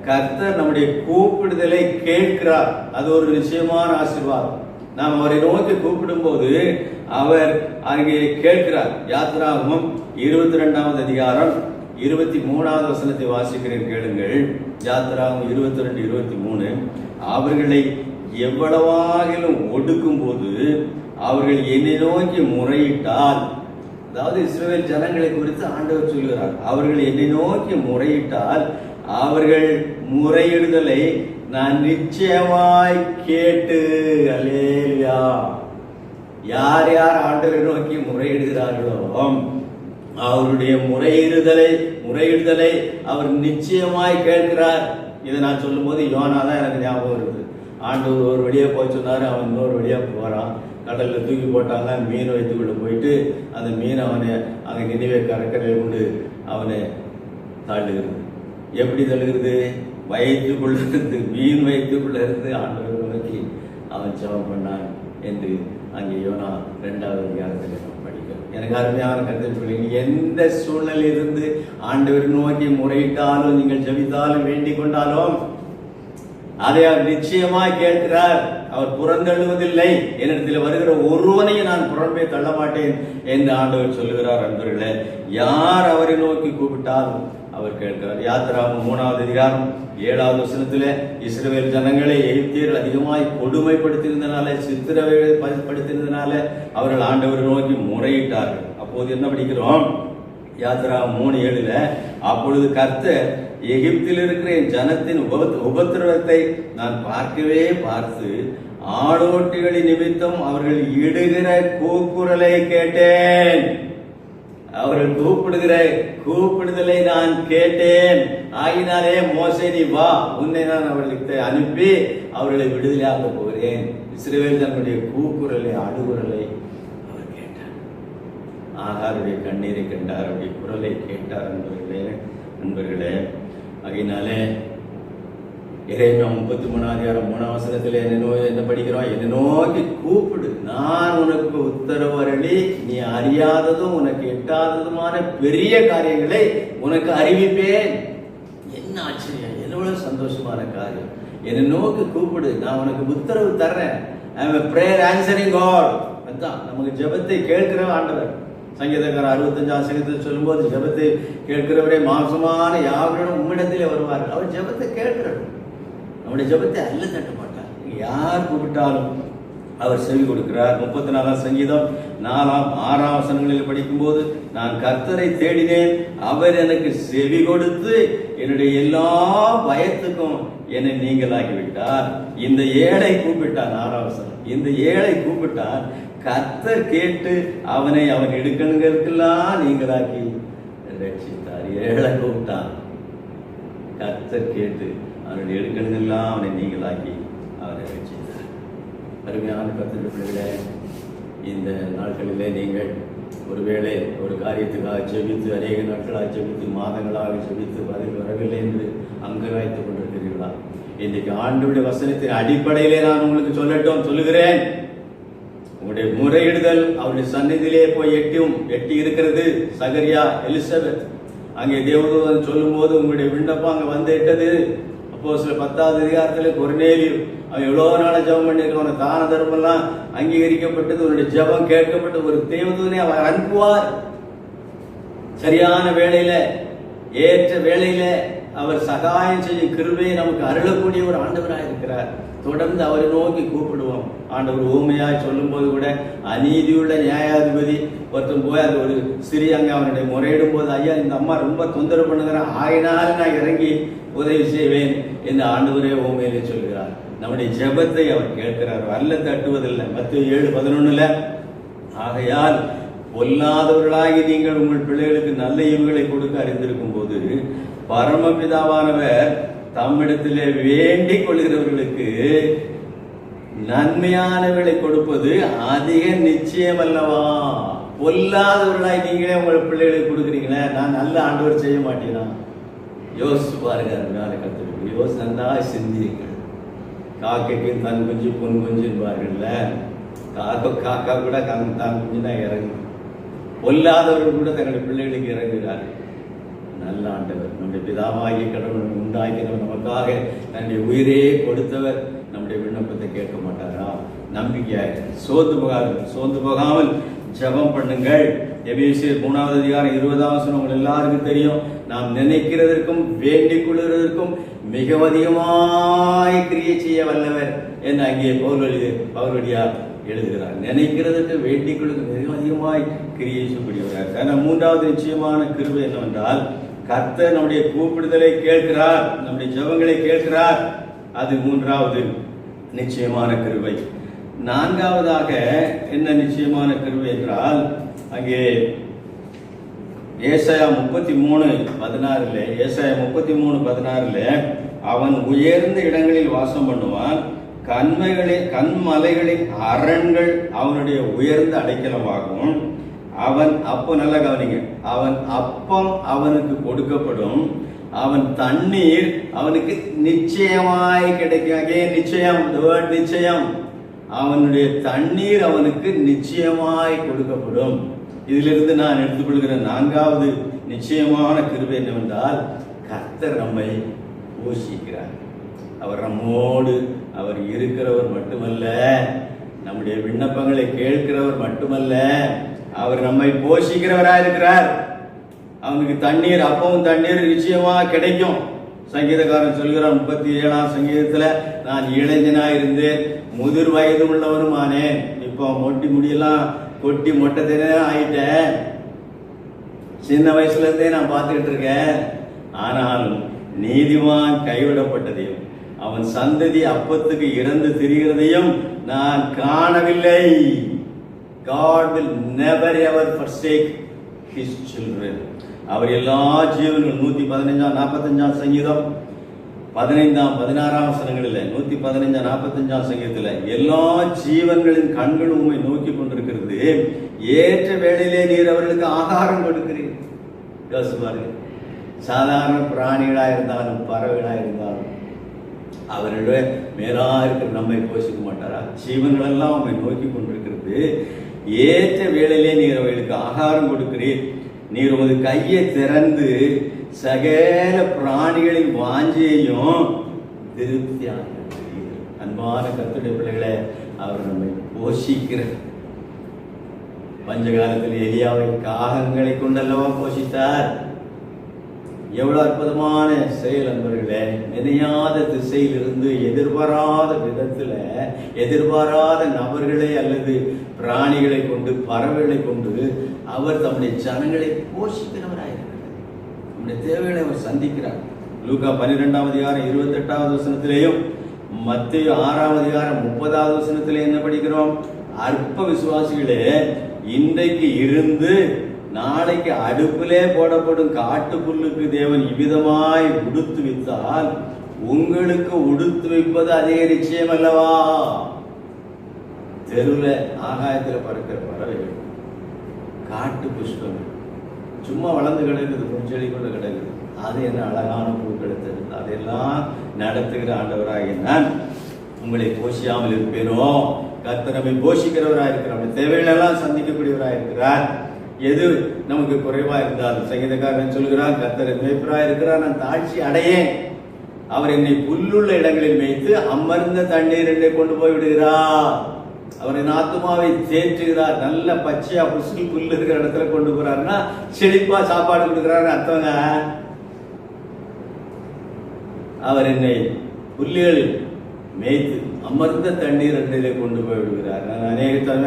Speaker 2: கர்த்தர் நம்முடைய கூப்பிடுதலை கேட்கிறார், அது ஒரு நிச்சயமான ஆசீர்வாதம். நாம் அவரை நோக்கி கூப்பிடும் போது அவர் அங்கே கேட்கிறார். யாத்திராகமம் 22வது அதிகாரம் 23வது வசனத்தை வாசிக்கிறேன், கேளுங்கள். யாத்திராகமம் 22, 23. அவர்களை எவ்வளவாகிலும் ஒடுக்கும் போது அவர்கள் என்னை நோக்கி முறையிட்டால், அதாவது இஸ்ரவேல் ஜனங்களை குறித்து ஆண்டவர் சொல்கிறார், அவர்கள் என்னை நோக்கி முறையிட்டால் அவர்கள் முறையிடுதலை நான் நிச்சயமாய் கேட்டு, அல்லேலூயா. யார் யார் ஆண்டவரை நோக்கி முறையிடுகிறார்களோ அவருடைய முறையிடுதலை அவர் நிச்சயமாய் கேட்கிறார். இதை நான் சொல்லும் போது யோனா தான் எனக்கு ஞாபகம் இருக்குது. ஆண்டவர் ஒரு வழியா போய் சொன்னாரு, அவன் இன்னொரு வழியா போறான். கடல்ல தூக்கி போட்டாங்க, மீன் வயிற்றுக்குள்ள போயிட்டு அந்த மீன் அவனை அங்கே நினைவே கடற்கரையில் கொண்டு அவனை தள்ளுகிறது. எப்படி தள்ளுகிறது? வயிற்றுக்குள்ள இருந்து, மீன் வயிற்றுக்குள்ள இருந்து ஆண்டவர் நோக்கி அவன் ஜெபம் பண்ணான் என்று அங்கே யோனா 2வது அதிகாரத்தில் நம்ம படிக்கிறோம். எனக்கு அருமையான கருத்து பிள்ளைங்க, எந்த சூழ்நிலையிலிருந்து ஆண்டவர் நோக்கி முறையிட்டாலும், நீங்கள் ஜெபித்தாலும், வேண்டிக் கொண்டாலும் அதை அவர் நிச்சயமாய் கேட்கிறார். அவர் புறந்தள்ளுவதில்லை. என்னிடத்தில் வருகிற ஒருவனையும் நான் புறம்பே தள்ள மாட்டேன் என்று ஆண்டவர் சொல்லுகிறார். அன்பர்களே, யார் அவரை நோக்கி கூப்பிட்டாலும் அவர் அவர் கேட்கிறார். யாத்திராகமம் 3வது அதிகாரம் 7வது வசனத்திலே இஸ்ரவேல் ஜனங்களை எகிப்தியர்கள் அதிகமாய் கொடுமைப்படுத்தியிருந்தனால, சித்திரவதைப்படுத்தியிருந்தனால அவர்கள் ஆண்டவரை நோக்கி முறையிட்டார்கள். அப்போது என்ன படிக்கிறோம்? யாத்திராகமம் 3:7, அப்பொழுது கர்த்தர் எகிப்தில் இருக்கிற என் ஜனத்தின் உபத்திரவத்தை நான் பார்த்து ஆடோட்டிகளின் நிமித்தம் அவர்கள் இடுகிற கூக்குரலை கேட்டேன். அவர்கள் கூப்பிடுதலை நான் கேட்டேன். ஆகினாலே மோசே, நீ வா, உன்னை நான் அவர்களுக்கு அனுப்பி அவர்களை விடுதலையாக்க போகிறேன். இஸ்ரவேல் ஜனங்களுடைய கூக்குரலை, அழுகுரலை அவர் கேட்டார். ஆகாருடைய கண்ணீரை கண்டார், அவருடைய குரலை கேட்டார். நண்பர்களே, ஆகினாலே எரேமியா 33வது அதிகாரம் 3வது வசனத்தில் என்ன படிக்கிறோம்? என்னை நோக்கி கூப்பிடு, நான் உனக்கு உத்தரவு அருளி நீ அறியாததும் உனக்கு எட்டாததுமான பெரிய காரியங்களை உனக்கு அறிவிப்பேன். என்ன ஆச்சரியம், எவ்வளவு சந்தோஷமான காரியம். என்னை நோக்கி கூப்பிடு, நான் உனக்கு உத்தரவு தர்றேன். I am a prayer answering God. அதான் நமக்கு ஜெபத்தை கேட்கிற ஆண்டவர். சங்கீதக்காரர் 65வது சங்கீதத்தில் சொல்லும்போது, ஜெபத்தை கேட்கிறவரே மாம்சமான யாவரும் உம்மிடத்திலே வருவார்கள். அவர் ஜெபத்தை கேட்கிறவர், நம்முடைய ஜெபத்தை அல்ல தட்ட மாட்டார். யார் கூப்பிட்டாலும் அவர் செவி கொடுக்கிறார். 34வது சங்கீதம் 4ஆம் 6ஆம் வசனங்களில் படிக்கும்போது, நான் கர்த்தரை தேடினேன், அவர் எனக்கு செவி கொடுத்து என்னுடைய எல்லா பயத்துக்கும் என்னை நீங்களாகிவிட்டார். இந்த ஏழை கூப்பிட்டான். 6ஆம் வசனம், இந்த ஏழை கூப்பிட்டான், கர்த்தர் கேட்டு அவனை அவன் இடுக்கண்களுக்கெல்லாம் நீங்களாக்கி ரட்சித்தார். ஏழை கூப்பிட்டான், கர்த்தர் கேட்டு அவனுடைய இடுக்கண்களெல்லாம் அவனை நீங்களாக்கி அவனை ரட்சித்தார். அருமையான கர்த்தருடைய பிள்ளைகளே, இந்த நாட்களிலே நீங்கள் ஒருவேளை ஒரு காரியத்துக்காக ஜெபித்து, அநேக நாட்களாக ஜெபித்து, மாதங்களாக ஜெபித்து பதில் வரவில்லை என்று அங்கலாய்த்துக் கொண்டிருக்கிறீர்களா? இன்றைக்கு ஆண்டவருடைய வசனத்தின் அடிப்படையிலே நான் உங்களுக்கு சொல்லுகிறேன். உங்களுடைய முறையிடுதல் அவருடைய சந்நிதியிலே போய் எட்டி இருக்கிறது. சகரியா, எலிசபெத் அங்கே தேவதூதன் சொல்லும் போது உங்களுடைய விண்ணப்பம் அங்கே வந்து எட்டது. அப்போ சில 10வது அதிகாரத்தில் கொர்நேலியு அவன் எவ்வளோ நாள ஜெபம் பண்ணியிருக்கான், தான தர்மம் அங்கீகரிக்கப்பட்டது, உன்னுடைய ஜெபம் கேட்கப்பட்டது. ஒரு தேவதூதனை அவர் அனுப்புவார். சரியான வேளையில, ஏற்ற வேளையில அவர் சகாயம் செய்யும் கிருபையை நமக்கு அருளக்கூடிய ஒரு ஆண்டவராக இருக்கிறார். தொடர்ந்து அவரை நோக்கி கூப்பிடுவோம். ஆண்டவர் ஊமையாய் சொல்லும் போது கூட, அநீதியுள்ள நியாயாதிபதி ஒருத்தன் போய் அது ஒரு சிறிய அங்கே அவனுடைய முறையிடும் போது, ஐயா இந்த அம்மா ரொம்ப தொந்தரவு பண்ணுகிறான், ஆயினாலும் நான் இறங்கி உதவி செய்வேன் என்று ஆண்டவரே ஊமையிலே சொல்கிறார். நம்முடைய ஜெபத்தை அவர் கேட்கிறார், அல்ல தட்டுவதில்லை. மத்தேயு 7:11, ஆகையால் பொல்லாதவர்களாகி நீங்கள் உங்கள் பிள்ளைகளுக்கு நல்ல ஈவுகளை கொடுக்க அறிந்திருக்கும் போது பரமபிதாவானவர் தம்மிடத்திலே வேண்டிக் கொள்கிறவர்களுக்கு நன்மையானவர்களை கொடுப்பது அதிக நிச்சயம் அல்லவா? பொல்லாதவர்களாய் நீங்களே உங்கள் பிள்ளைகளுக்கு கொடுக்குறீங்களே, நான் நல்ல ஆண்டவர் செய்ய மாட்டேனா? யோசிச்சு பாருங்க. கத்துக்கு யோசி, நன்றா சிந்தியுங்கள். காக்கைக்கு தன் குஞ்சு பொன் குஞ்சுன்பார்கள்ல, காக்கா கூட தான் குஞ்சுனா இறங்கும். பொல்லாதவர்கள் கூட தங்களுடைய பிள்ளைகளுக்கு இறங்குகிறார்கள். நல்ல ஆண்டவர், நம்முடைய பிதாவாகிய கடவுள் உண்டாக்கினவர், நமக்காக தன்னுடைய உயிரே கொடுத்தவர் நம்முடைய விண்ணப்பத்தை கேட்க மாட்டாரா? நம்பிக்கையாக சோர்ந்து போகாமல் ஜெபம் பண்ணுங்கள். எபேசியர் 3வது அதிகாரம் 20ஆம் வசனம் உங்கள் எல்லாருக்கும் தெரியும். நாம் நினைக்கிறதற்கும் வேண்டிக் கொள்கிறதற்கும் மிக அதிகமாய் கிரியை செய்ய வல்லவர் என்று அங்கே பவுலடியார் எழுதுகிறார். நினைக்கிறதுக்கு வேண்டிக் கொள்ளுங்க மிக அதிகமாய் கிரியை செய்யக்கூடியவர். ஆனால் 3வது நிச்சயமான கிருபை என்னவென்றால், கர்த்தர் நம்முடைய கூப்பிடுதலை கேட்கிறார், நம்முடைய ஜெபங்களை கேட்கிறார். அது 3வது நிச்சயமான கிருபை. 4வதாக என்ன நிச்சயமான கிருபை என்றால், அங்கே ஏசாயா 33:16 அவன் உயர்ந்த இடங்களில் வாசம் பண்ணுவான், கண்மலைகளின் அரண்கள் அவனுடைய உயர்ந்த அடைக்கலமாகும். அவன் அப்போ நல்லா கவனிங்க, அவன் அப்பம் அவனுக்கு கொடுக்கப்படும், அவன் தண்ணீர் அவனுக்கு நிச்சயமாய் கிடைக்கும். நிச்சயம், அவனுடைய தண்ணீர் அவனுக்கு நிச்சயமாய் கொடுக்கப்படும். இதிலிருந்து நான் எடுத்துக்கொள்கிற 4வது நிச்சயமான கிருபை என்னவென்றால், கர்த்தர் நம்மை போஷிக்கிறார். அவர் நம்மோடு அவர் இருக்கிறவர் மட்டுமல்ல, நம்முடைய விண்ணப்பங்களை கேட்கிறவர் மட்டுமல்ல, அவர் நம்மை போஷிக்கிறவராக இருக்கிறார். அவனுக்கு தண்ணீர், அப்பவும் தண்ணீர் நிச்சயமா கிடைக்கும். சங்கீதக்காரன் சொல்கிறான் 37ஆம் சங்கீதத்துல, நான் இளைஞனா இருந்தேன், முதிர் வயது உள்ளவனுமானேன். இப்போ மொட்டி முடியெல்லாம் கொட்டி மொட்டை தின ஆயிட்டேன். சின்ன வயசுல இருந்தே நான் பார்த்துக்கிட்டு இருக்கேன். ஆனாலும் நீதிமான் கைவிடப்பட்டதையும் அவன் சந்ததி அப்பத்துக்கு இறந்து திரிகிறதையும் நான் காணவில்லை. God will never ever forsake his children. அவர் எல்லா ஜீவன்கள் 115 45 சங்கீதம் 15 16 வசனங்களில் 115 45 சங்கீதத்தில் எல்லா ஜீவன்களின் கண்களும் உம்மை நோக்கி கொண்டிருக்கிறது. ஏற்ற வேளையிலே நீர் அவர்களுக்கு ஆகாரம் கொடுக்கிறீர். யோசிப்பாரு, சாதாரண பிராணிகளா இருந்தாலும் பறவைகளா இருந்தாலும் அவர்களுடைய மேலா இருக்கிற நம்மை போஷிக்க மாட்டாரா? ஜீவன்கள் எல்லாம் உம்மை நோக்கி கொண்டிருக்கிறது. ஏற்ற வேளையிலே நீர் அவர்களுக்கு ஆகாரம் கொடுக்கிறீர். நீர் உமது கையை திறந்து சகல பிராணிகளின் வாஞ்சையையும் திருப்தியாக. அன்பான கர்த்தருடைய பிள்ளைகளை அவர் நம்மை போஷிக்கிறார். பஞ்ச காலத்தில் எலியாவை காகங்களை கொண்டல்லவா போஷித்தார். எவ்வளவு அற்புதமான செயல் நண்பர்களே. நினையாத திசையிலிருந்து எதிர்பாராத விதத்துல எதிர்பாராத நபர்களை அல்லது பிராணிகளை கொண்டு பறவைகளை கொண்டு அவர் தம்முடைய ஜனங்களை போஷிக்கிறவராயிருக்கிறார். நம்முடைய தேவைகளை அவர் சந்திக்கிறார். லூக்கா 12ஆம் அதிகாரம் 28வது வசனத்திலேயும் மத்தேயு 6ஆம் அதிகாரம் 30வது வசனத்திலே என்ன படிக்கிறோம்? அற்ப விசுவாசிகளே, இன்றைக்கு இருந்து நாளைக்கு அடுப்பிலே போடப்படும் காட்டு புல்லுக்கு தேவன் இவ்விதமாய் உடுத்து வைத்தால் உங்களுக்கு உடுத்து வைப்பது அதிக நிச்சயம் அல்லவா? தெருவில் ஆகாயத்தில் பறக்கிற பறவைகள், காட்டு புஷ்பங்கள் சும்மா வளர்ந்து கிடக்குது, புஞ்செடி கொண்டு கிடக்குது. அது என்ன அழகான பூக்களை தருது. அதெல்லாம் நடத்துகிற ஆண்டவராகிய நான் உங்களை போஷியாமல் இருப்பேனோ? கர்த்தர் நம்மை போஷிக்கிறவராக இருக்கிறார். நம்முடைய தேவைகள் எல்லாம் சந்திக்கக்கூடியவராக இருக்கிறார். எது நமக்கு குறைவா இருந்தாலும் சங்கீதக்காரன் சொல்கிறார், கர்த்தர் மேய்ப்பராக இருக்கிறார், நான் தாழ்ச்சி அடையேன். அவர் என்னை புல்லுள்ள இடங்களில் மேய்த்து அமர்ந்த தண்ணீர் என்னை கொண்டு போய் விடுகிறார். அவர் என் ஆத்துமாவை தேற்றுகிறார். நல்ல பச்சையா புல்லு இருக்கிற இடத்துல கொண்டு போறாருன்னா செழிப்பா சாப்பாடு கொடுக்கிறாரு அர்த்தங்க. அவர் என்னை புல்லுகளில் மேய்த்து அமர்ந்த தண்ணீர் அண்டையிலே கொண்டு போய் விடுகிறார். நான்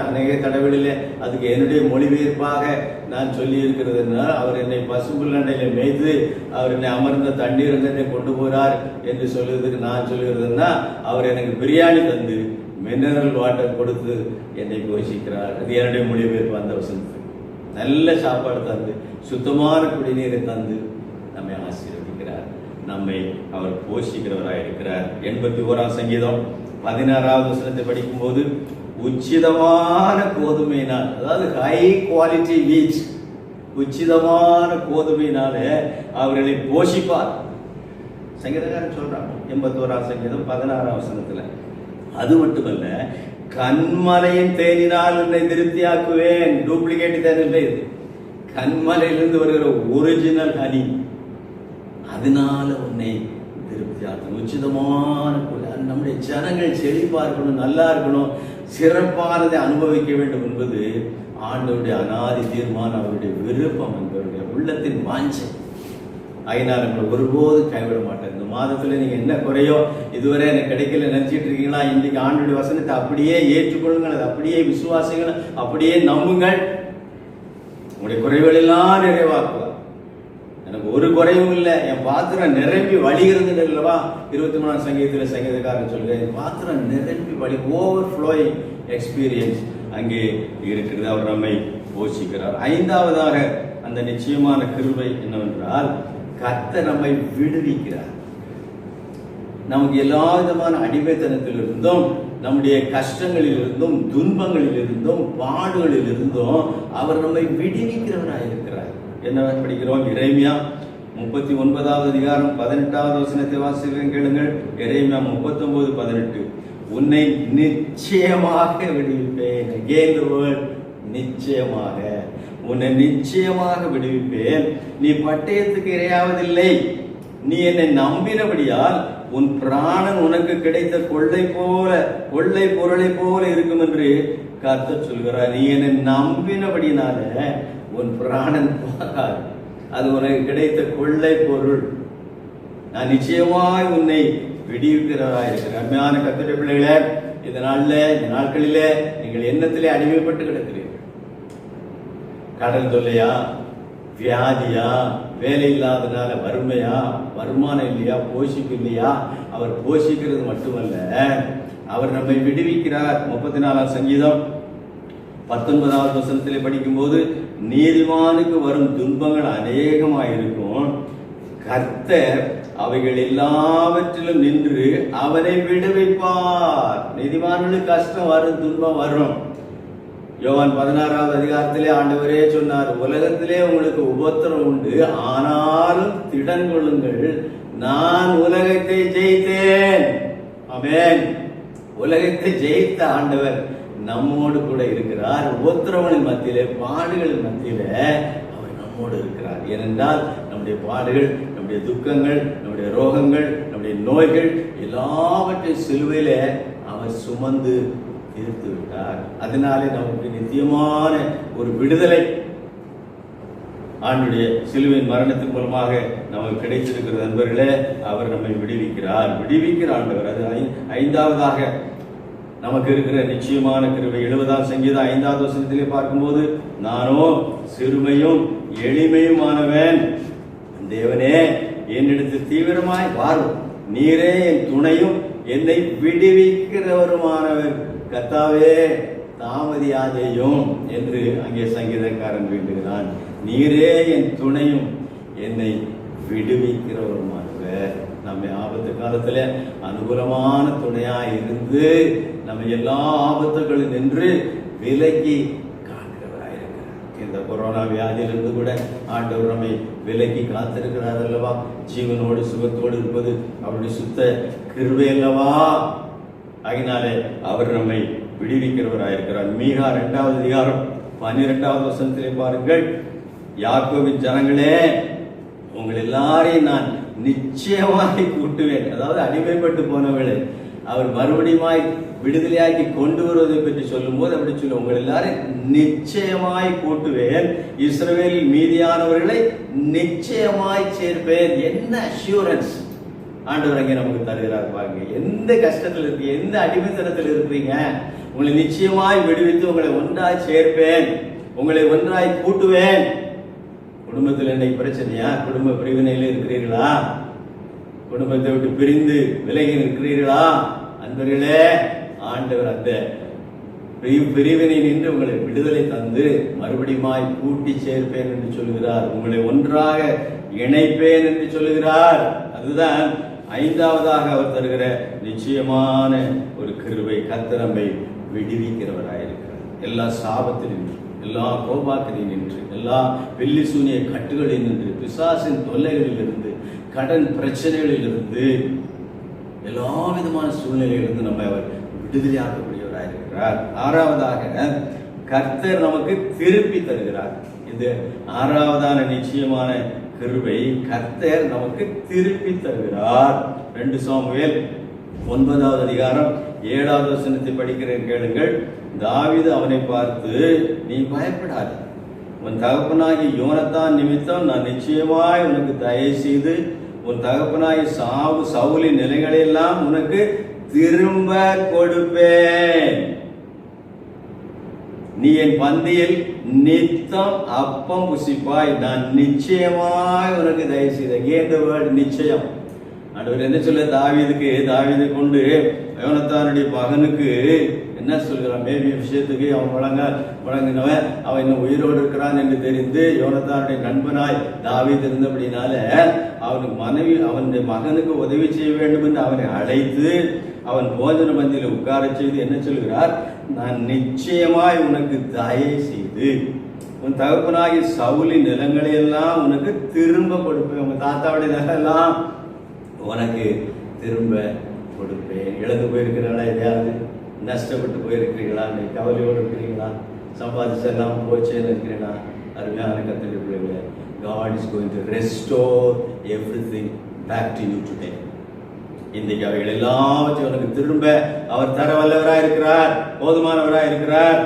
Speaker 2: அநேக தடவைகளிலே அதுக்கு என்னுடைய மொழிபெயர்ப்பாக நான் சொல்லி இருக்கிறது என்றால், அவர் என்னை பசும்புல் அண்டையிலே மேய்த்து அவர் என்னை அமர்ந்த தண்ணீர் அண்டையிலே கொண்டு போகிறார் என்று சொல்லுவதற்கு நான் சொல்லுகிறதுன்னா, அவர் எனக்கு பிரியாணி தந்து மினரல் வாட்டர் கொடுத்து என்னை போஷிக்கிறார். அது என்னுடைய மொழிபெயர்ப்பு. அந்த வசனத்துக்கு நல்ல சாப்பாடு தந்து சுத்தமான குடிநீரை தந்து நம்மை ஆசீர்வதிக்கிறார். நம்மை அவர் போஷிக்கிறவராக இருக்கிறார். 81ஆம் சங்கீதம் 16வது வசனத்தை படிக்கும் போது, உச்சிதமான கோதுமையினால், அதாவது ஹை குவாலிட்டி வீட், உச்சிதமான கோதுமையினால அவர்களை போஷிப்பார். சங்கீதக்காரன் சொல்றாங்க 81ஆம் சங்கீதம் 16ஆம் வசனத்துல. அது மட்டுமல்ல, கண்மலையின் தேனினால் உன்னை திருப்தியாக்குவேன். டூப்ளிகேட் தேன் இல்லை இது. கண்மலையிலிருந்து வருகிற ஒரிஜினல் ஹனி, அதனால உன்னை திருப்தியாக்கணும். உச்சிதமான நம்முடைய ஜனங்கள் செழிப்பா இருக்கணும், நல்லா இருக்கணும், சிறப்பானதை அனுபவிக்க வேண்டும் என்பது ஆண்டவருடைய அநாதி தீர்மானம், அவருடைய விருப்பம், என்பவருடைய உள்ளத்தின் வாஞ்சை. அதனால நம்மளை ஒருபோது கைவிட மாட்டேன். இந்த மாதத்துல நீங்க என்ன குறையோ, இதுவரை எனக்கு கிடைக்கல நினைச்சிட்டு இருக்கீங்களா, இன்னைக்கு ஆண்டவருடைய வசனத்தை அப்படியே ஏற்றுக்கொள்ளுங்கள், அது அப்படியே விசுவாசிகள், அப்படியே நம்புங்கள். உங்களுடைய குறைகள் எல்லாம் நிறைவாக்குவார். எனக்கு ஒரு குறைவும் இல்லை, என் பாத்திரம் நிரம்பி வழிகிறது இல்லவா? 23ஆம் சங்கீதத்தில் சங்கீதக்காரன் சொல்கிறேன், என் பாத்திரம் நிரம்பி வழி, ஓவர் ஃப்ளோயிங் எக்ஸ்பீரியன்ஸ் அங்கே இருக்கிறது. அவர் நம்மை போஷிக்கிறார். 5வதாக அந்த நிச்சயமான கிருபை என்னவென்றால், கர்த்தர் நம்மை விடுவிக்கிறார். நமக்கு எல்லா விதமான அடிமைத்தனத்திலிருந்தும், நம்முடைய கஷ்டங்களிலிருந்தும், துன்பங்களிலிருந்தும், பாடுகளிலிருந்தும் அவர் நம்மை விடுவிக்கிறவராக இருக்கிறார். என்ன படிக்கிறோம்? எரேமியா 39வது அதிகாரம் 18வது வசனத்தை வாசிக்கிறேன், கேளுங்கள். எரேமியா 39:18. உன்னை நிச்சயமாக விடுவிப்பேன். Again the word நிச்சயமாக. உன்னை நிச்சயமாக விடுவிப்பேன். நீ பட்டயத்துக்கு இரையாவதில்லை. நீ என்னை நம்பினபடியால் உன் பிராணன் உனக்கு கிடைத்த கொள்ளை பொருளை போல இருக்கும் என்று கர்த்தர் சொல்கிறார். நீ என்னை நம்பினபடினால உன் பிராணன் போகாது. அது உனக்கு கிடைத்த கொள்ளை பொருள். நான் நிச்சயமாய் உன்னை விடுவிக்கிறவராக இருக்கிறேன். அருமையான கர்த்தருடைய பிள்ளைகளே, இந்த நாட்களிலே நீங்கள் எண்ணத்திலே அடிமைப்பட்டு கிடக்கிறீர்கள். கடன் தொல்லையா, வியாதியா, வேலை இல்லாதனால வறுமையா, வருமானம் இல்லையா, போஷிப்பு இல்லையா? அவர் போஷிக்கிறது மட்டுமல்ல, அவர் நம்மை விடுவிக்கிறார். 34ஆம் சங்கீதம் 19வது வசனத்திலே படிக்கும்போது, நீதிமானுக்கு வரும் துன்பங்கள் அநேகமாயிருக்கும், கர்த்தர் அவைகள் எல்லாவற்றிலும் நின்று அவனை விடுவிப்பார். நீதிமான்களுக்கு கஷ்டம் வரும், துன்பம் வரும். யோவான் 16வது அதிகாரத்திலே ஆண்டவரே சொன்னார், உலகத்திலே உங்களுக்கு உபத்திரம் உண்டு, ஆனாலும் திடன் கொள்ளுங்கள், நான் உலகத்தை ஜெயித்தேன். ஆமென். உலகத்தை ஜெயித்த ஆண்டவர் நம்மோடு கூட இருக்கிறார். உபத்திரவங்களின் மத்தியிலே, பாடுகளின் மத்தியிலே அவர் நம்மோடு இருக்கிறார். ஏனென்றால் நம்முடைய பாடுகள், நம்முடைய துக்கங்கள், நம்முடைய ரோகங்கள், நம்முடைய நோய்கள் எல்லாவற்றையும் சிலுவையிலே அவர் சுமந்து தீர்த்து விட்டார். அதனாலே நமக்கு நித்தியமான ஒரு விடுதலை ஆண்டுடைய சிலுவையின் மரணத்தின் மூலமாக நமக்கு கிடைத்திருக்கிற நண்பர்களே. அவர் நம்மை விடுவிக்கிற ஆண்டவர். அது 5வதாக நமக்கு இருக்கிற நிச்சயமான கிருபை. 70ஆம் சங்கீதம் 5வது வசனத்திலே பார்க்கும்போது, நானோ சிறுமையும் எளிமையுமானவன், தேவனே என்னிடத்தில் தீவிரமாய் வாரும், நீரே என் துணையும் என்னை விடுவிக்கிறவருமானவர், கர்த்தாவே தாமதியாதேயும் என்று அங்கே சங்கீதக்காரன் வேண்டுகிறான். நீரே என் துணையும் என்னை விடுவிக்கிறவருமானவர். நம்ம ஆபத்து காலத்துல அனுகூலமான துணையாய் இருந்து நம்ம எல்லா ஆபத்துகளில் நின்று விலக்கி காக்கிறவராயிருக்கிறார். இந்த கொரோனா வியாதியிலிருந்து கூட ஆண்டவர் நம்மை விலக்கி காத்திருக்கிறார் அல்லவா? ஜீவனோடு சுகத்தோடு இருப்பது அவருடைய சுத்த கிருபை அல்லவா? ஆகினாலே அவர் நம்மை விடுவிக்கிறவராயிருக்கிறார். மீகா 2வது அதிகாரம் 12வது வசனத்திலே பாருங்கள், யாக்கோபின் ஜனங்களே, உங்கள் எல்லாரையும் நான் நிச்சயமாய் கூட்டுவேன். அதாவது அடிமைப்பட்டு போனவர்களை அவர் மறுபடியுமாய் விடுதலையாக்கி கொண்டு வருவதை பற்றி சொல்லும் போது அப்படி சொல்ல, உங்கள் எல்லாரையும் நிச்சயமாய் கூட்டுவேன், இஸ்ரவேலில் மீதியானவர்களை நிச்சயமாய் சேர்ப்பேன். என்ன அஷ்யூரன்ஸ் ஆண்டவர் அங்கே நமக்கு தருகிறார் பாருங்க. எந்த கஷ்டத்தில் இருக்கீங்க, எந்த அடிமைத்தனத்தில் இருக்கிறீங்க, உங்களை நிச்சயமாய் விடுவித்து உங்களை ஒன்றாய் சேர்ப்பேன், உங்களை ஒன்றாய் கூட்டுவேன். குடும்பத்தில் இன்னைக்கு பிரச்சனையா? குடும்ப பிரிவினையில் இருக்கிறீர்களா? குடும்பத்தை விட்டு பிரிந்து விலகி இருக்கிறீர்களா? அன்பர்களே, ஆண்டவர் அந்த பிரிவினை நின்று உங்களை விடுதலை தந்து மறுபடியும் கூட்டி சேர்ப்பேன் என்று சொல்கிறார். உங்களை ஒன்றாக இணைப்பேன் என்று சொல்கிறார். அதுதான் 5வதாக அவர் தருகிற நிச்சயமான ஒரு கிருபை. கர்த்தர் நம்மை விடுவிக்கிறவராயிருக்கிறார். எல்லா சாபத்திலும் நின்று, எல்லா கோபாக்கிலும் நின்று, எல்லா வெள்ளி சூனிய கட்டுகளில் நின்று, பிசாசின் தொல்லைகளில் இருந்து, கடன் பிரச்சனைகளில் இருந்து, எல்லா விதமான சூழ்நிலையிலிருந்து நம்மை அவர் விடுதலையாக்கக்கூடியவராயிருக்கிறார். 6வதாக கர்த்தர் நமக்கு திருப்பி தருகிறார். இது 6வதான நிச்சயமான கிருபை. கர்த்தர் நமக்கு திருப்பி தருகிறார். 2 சாமுவேல் 9வது அதிகாரம் 7வது வசனத்தை படிக்கிறேன், கேளுங்கள். தாவீது அவனை பார்த்து, நீ பயப்படாது, உன் தகப்பனாகி யோனத்தான் நிமித்தம் நான் நிச்சயமாய் உனக்கு தயை செய்து உன் தகப்பனாகி சவுலின் நிலைகளெல்லாம் உனக்கு திரும்ப கொடுப்பேன். நீ என் பந்தியில் நித்தம் அப்பம் புசிப்பாய், நான் நிச்சயமாய் உனக்கு தயவு செய்த நிச்சயம். ஆண்டவர் என்ன சொல்ல தாவீதுக்கு? தாவீதை கொண்டு யோனத்தானுடைய மகனுக்கு என்ன சொல்கிறான்? மேபி விஷயத்துக்கு அவன் வழங்கினவன் அவன் இன்னும் உயிரோடு இருக்கிறான் என்று தெரிந்து யோனத்தானுடைய நண்பனாய் தாவீது இருந்தபடினால அவனுடைய மகனுக்கு உதவி செய்ய வேண்டும் என்று அவனை அழைத்து அவன் போஜன பந்தியில் உட்கார செய்து என்ன சொல்கிறார்? நான் நிச்சயமாய் உனக்கு தயை செய்து உன் தகப்பனாகி சவுலின் நிலங்களை எல்லாம் உனக்கு திரும்ப கொடுப்பேன். உங்க தாத்தாவுடைய நிலம் எல்லாம் உனக்கு திரும்ப கொடுப்பேன். இழந்து போயிருக்கிறீங்களா? எதையாவது நஷ்டப்பட்டு போயிருக்கிறீங்களா? கவலையோடு இருக்கிறீங்களா? சம்பாதிச்செல்லாம் போச்சேன்னு இருக்கிறீங்களா? அருமையான கர்த்தருடைய பிள்ளைகளே, God is going to restore everything back to you today. இன்றைக்கு அவைகள் எல்லாவற்றையும் உனக்கு திரும்ப அவர் தர வல்லவராய் இருக்கிறார், போதுமானவராய் இருக்கிறார்.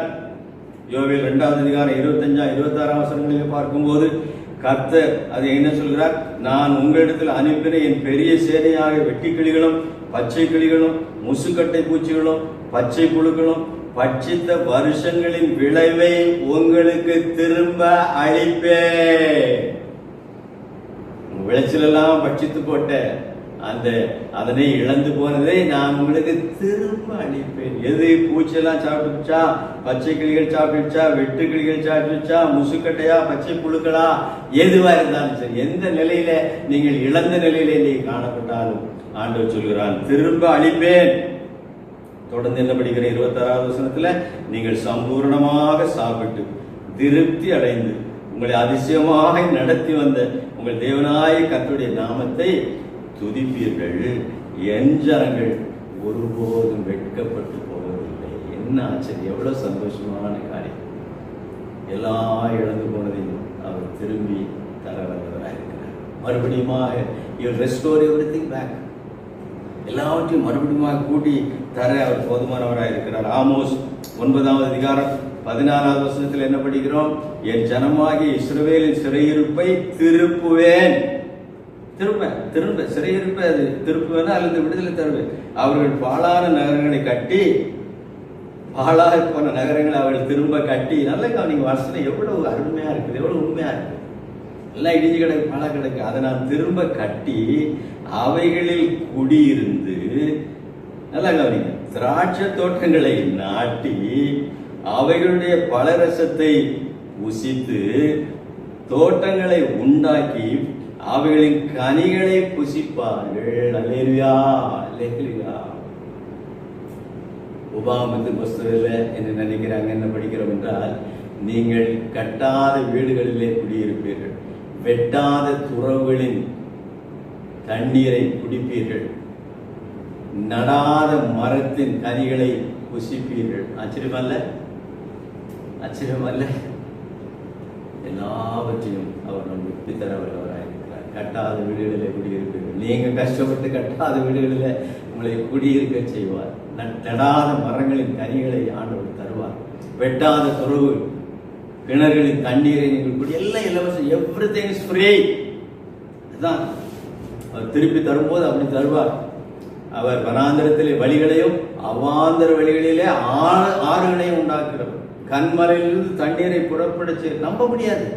Speaker 2: யோவேல் 2வது அதிகாரம் 25-26 வசனங்களிலே பார்க்கும்போது, கர்த்தர் அது என்ன சொல்கிறார்? நான் உங்களிடத்தில் அனுப்பின என் பெரிய சேனையாக வெட்டுக்கிளிகளும் பச்சை கிளிகளும் முசுக்கட்டை பூச்சிகளும் பச்சை புழுக்களும் பட்சித்த வருஷங்களின் விளைவை உங்களுக்கு திரும்ப அளிப்பேன். விளைச்சல் எல்லாம் பட்சித்து போட்ட அதனை இழந்து போனதை நான் உங்களுக்கு திரும்ப அளிப்பேன். எது? பூச்செல்லாம் சாப்பிட்டுச்சா, பச்சை கிளிகள் சாப்பிட்டுச்சா, வெட்டு கிளிகள் சாப்பிட்டுச்சா, முசுக்கட்டையா, பச்சை புழுக்களா, எதுவா இருந்தாலும் சரி, எந்த நிலையில நீங்கள் இழந்த நிலையில நீங்க காணப்பட்டாலும் ஆண்டவர் சொல்கிறான், திரும்ப அளிப்பேன். தொடர்ந்து என்ன படிக்கிற 26வது வசனத்துல, நீங்கள் சம்பூர்ணமாக சாப்பிட்டு திருப்தி அடைந்து உங்களை அதிசயமாக நடத்தி வந்த உங்கள் தேவனாய கர்த்தருடைய நாமத்தை துதிப்பீர்கள். என் ஜனங்கள் ஒருபோதும் வெட்கப்பட்டு போவதில்லை. என்ன ஆச்சரியம்! எவ்வளவு சந்தோஷமான காரியம்! எல்லாம் இழந்து போனதையும் அவர் திரும்பி தர வந்தவராயிருக்கிறார். மறுபடியுமாக ரெஸ்டோர் எவ்ரிதிங் பேக், எல்லாவற்றையும் மறுபடியும் கூட்டி தர அவர் போதுமானவராக இருக்கிறார். ஆமோஸ் 9வது அதிகாரம் 14வது வசனத்தில் என்ன படிக்கிறோம்? என் ஜனமாகிய இஸ்ரவேலின் சிறையிருப்பை திருப்புவேன். திரும்ப சிறையிருப்பை அது திருப்புவேன் அல்லது விடுதலை தருவேன். அவர்கள் பாழான நகரங்களை கட்டி, பாழாக போன நகரங்களை அவர்கள் திரும்ப கட்டி, நல்ல கவனிங்க, வசனம் எவ்வளவு அருமையா இருக்குது, எவ்வளவு உண்மையா இருக்குது. எல்லாம் இடிஞ்சு கிடக்கு, பாழா கிடக்கு, அதை நான் திரும்ப கட்டி அவைகளில் குடியிருந்து, நல்லா கவனிங்க, திராட்சை தோட்டங்களை நாட்டி அவைகளுடைய பலரசத்தை புசித்து தோட்டங்களை உண்டாக்கி அவைகளின் கனிகளை புசிப்பார்கள். அல்லேலூயா, அல்லேலூயா. உபாகமத்தின் புஸ்தகத்தில் என்ன நினைக்கிறாங்க, என்ன படிக்கிறோம் என்றால், நீங்கள் கட்டாத வீடுகளிலே குடியிருப்பீர்கள், வெட்டாத துறவுகளின் தண்ணீரை குடிப்பீர்கள், நடாத மரத்தின் கனிகளை புசிப்பீர்கள். ஆச்சரியமல்ல? ஆச்சரியமல்ல? எல்லாவற்றையும் அவர் நமக்கு தர வல்லவராயிருக்கிறார். கட்டாத வீடுகளிலே குடியிருப்பீர்கள். நீங்க கஷ்டப்பட்டு கட்டாத வீடுகளில் உங்களை குடியிருக்க செய்வார். நடாத மரங்களின் கனிகளை ஆண்டவர் தருவார். வெட்டாத துறவு கிணறுகளின் தண்ணீரை நீங்கள் குடி, எல்லாம் இலவசம். Everything is free. அதுதான் அவர் திருப்பி தரும்போது அப்படி தருவார். அவர் வனாந்தரத்திலே வழிகளையும் அவாந்தர வழிகளிலே ஆறுகளையும் உண்டாக்குறவர். கண்மலையிலிருந்து தண்ணீரை புறப்படச்சு. நம்ப முடியாது.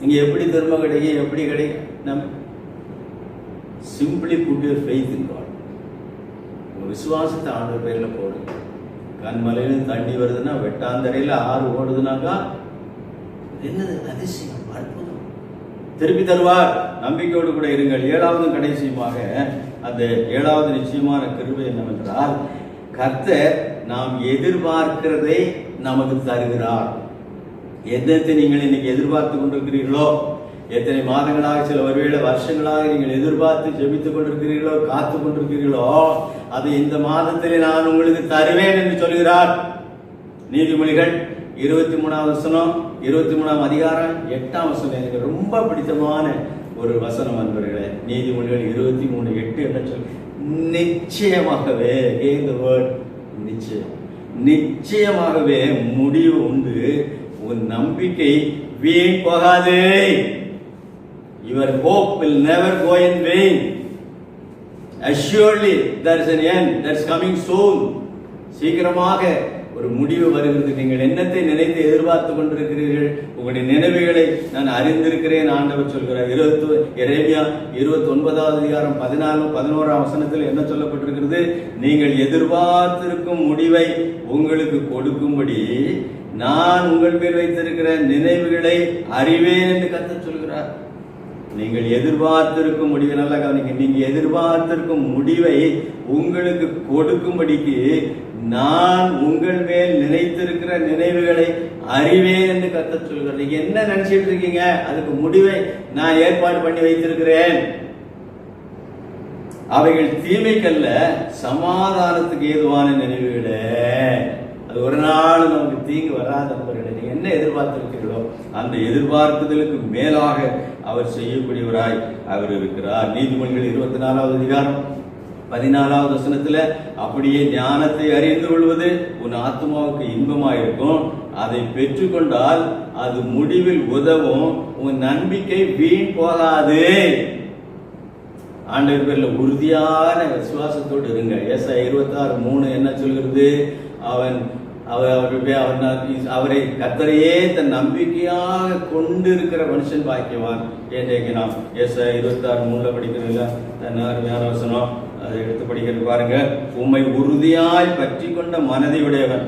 Speaker 2: நீங்க எப்படி திரும்ப கிடைக்கும், எப்படி கிடைக்கும்? Simply put your faith in God. உங்க விசுவாசத்தை ஆண்டவர் பேர்ல போடுங்க. கண்மலையிலிருந்து தண்ணி வருதுன்னா, வெட்டாந்தரையில ஆறு ஓடுதுனாக்கா என்னது அதிசயம், அற்புதம். திருப்பி தருவார். நம்பிக்கையோடு கூட இருங்கள். 7வது கடைசியுமாக அந்த 7வது நிச்சயமான கிருபை என்னவென்றால், கர்த்தர் நாம் எதிர்பார்க்கிறதை நமக்கு தருகிறார். எதத்தை நீங்கள் இன்னைக்கு எதிர்பார்த்து கொண்டிருக்கிறீர்களோ, எத்தனை மாதங்களாக, சில ஒருவேளை வருஷங்களாக நீங்கள் எதிர்பார்த்து ஜெபித்துக் கொண்டிருக்கிறீர்களோ, காத்து கொண்டிருக்கிறீர்களோ, அது இந்த மாதத்திலே நான் உங்களுக்கு தருவேன் என்று சொல்கிறார். நீதிமொழிகள் 23வது வசனம், 23ஆம் அதிகாரம் 8ஆம் வசனம் எனக்கு ரொம்ப பிடித்தமான ஒரு வசனம் அன்பர்களே. நீதிமொழிகள் 23:8 என்ன சொல்? நிச்சயமாகவே, நிச்சயமாகவே முடிவு உண்டு, உன் நம்பிக்கை வீண் போகாது. Your hope will never go in vain. Assuredly there is an end that is coming soon. சீக்கிரமாக ஒரு முடிவு வருகிறது. நீங்கள் என்னத்தை நினைத்து எதிர்பார்த்து கொண்டிருக்கிறீர்கள்? உங்களுடைய நினைவுகளை நான் அறிந்திருக்கிறேன் ஆண்டவர் சொல்கிறார். எரேமியா 29வது அதிகாரம் 14-11ஆம் வசனத்தில் என்ன சொல்லப்பட்டிருக்கிறது? நீங்கள் எதிர்பார்த்திருக்கும் முடிவை உங்களுக்கு கொடுக்கும்படி நான் உங்கள் மேல் வைத்திருக்கிற நினைவுகளை அறிவேன் என்று கர்த்தர் சொல்கிறார். நீங்கள் எதிர்பார்த்திருக்கும் முடிவை நல்லா கவனிங்க. நீங்க எதிர்பார்த்திருக்கும் முடிவை உங்களுக்கு கொடுக்கும்படிக்கு நான் உங்கள் மேல் நினைத்திருக்கிற நினைவுகளை அறிவேன் என்று கர்த்தர் சொல்கிறார். நீங்க என்ன நினைச்சிட்டு இருக்கீங்க? அதுக்கு முடிவை நான் ஏற்பாடு பண்ணி வைத்திருக்கிறேன். அவைகள் தீமைக்கல்ல, சமாதானத்துக்கு ஏதுவான நினைவுகளே. அது ஒரு நாள் நமக்கு தீங்கு வராத நண்பர்களே. நீங்க என்ன எதிர்பார்த்திருக்கிறீர்களோ அந்த எதிர்பார்ப்புதலுக்கு மேலாக அவர் செய்யக்கூடியவராய் அவர் இருக்கிறார். நீதிமொழிகள் 24வது அதிகாரம் 14வது வசனத்துல, அப்படியே ஞானத்தை அறிந்து கொள்வது உன் ஆத்மாவுக்கு இன்பமாயிருக்கும், அதை பெற்றுக்கொண்டால் அது முடிவில் உதவும். உன் நம்பிக்கை வீண் போகாது. ஆண்டவர் பேர்ல உறுதியான விசுவாசத்தோடு இருங்க. ஏசாயா 26:3 என்ன சொல்கிறது? அவரை கர்த்தரையே தன் நம்பிக்கையாக கொண்டு இருக்கிற மனுஷன் பாக்கியவான். ஏன்றைக்கு நாம் ஏசாயா 26:3 படிக்கிறதில்ல, அருமையான வசனம், அதை எடுத்து படிக்கிறது பாருங்க. உம்மை உறுதியாய் பற்றி கொண்ட மனதை உடையவன்,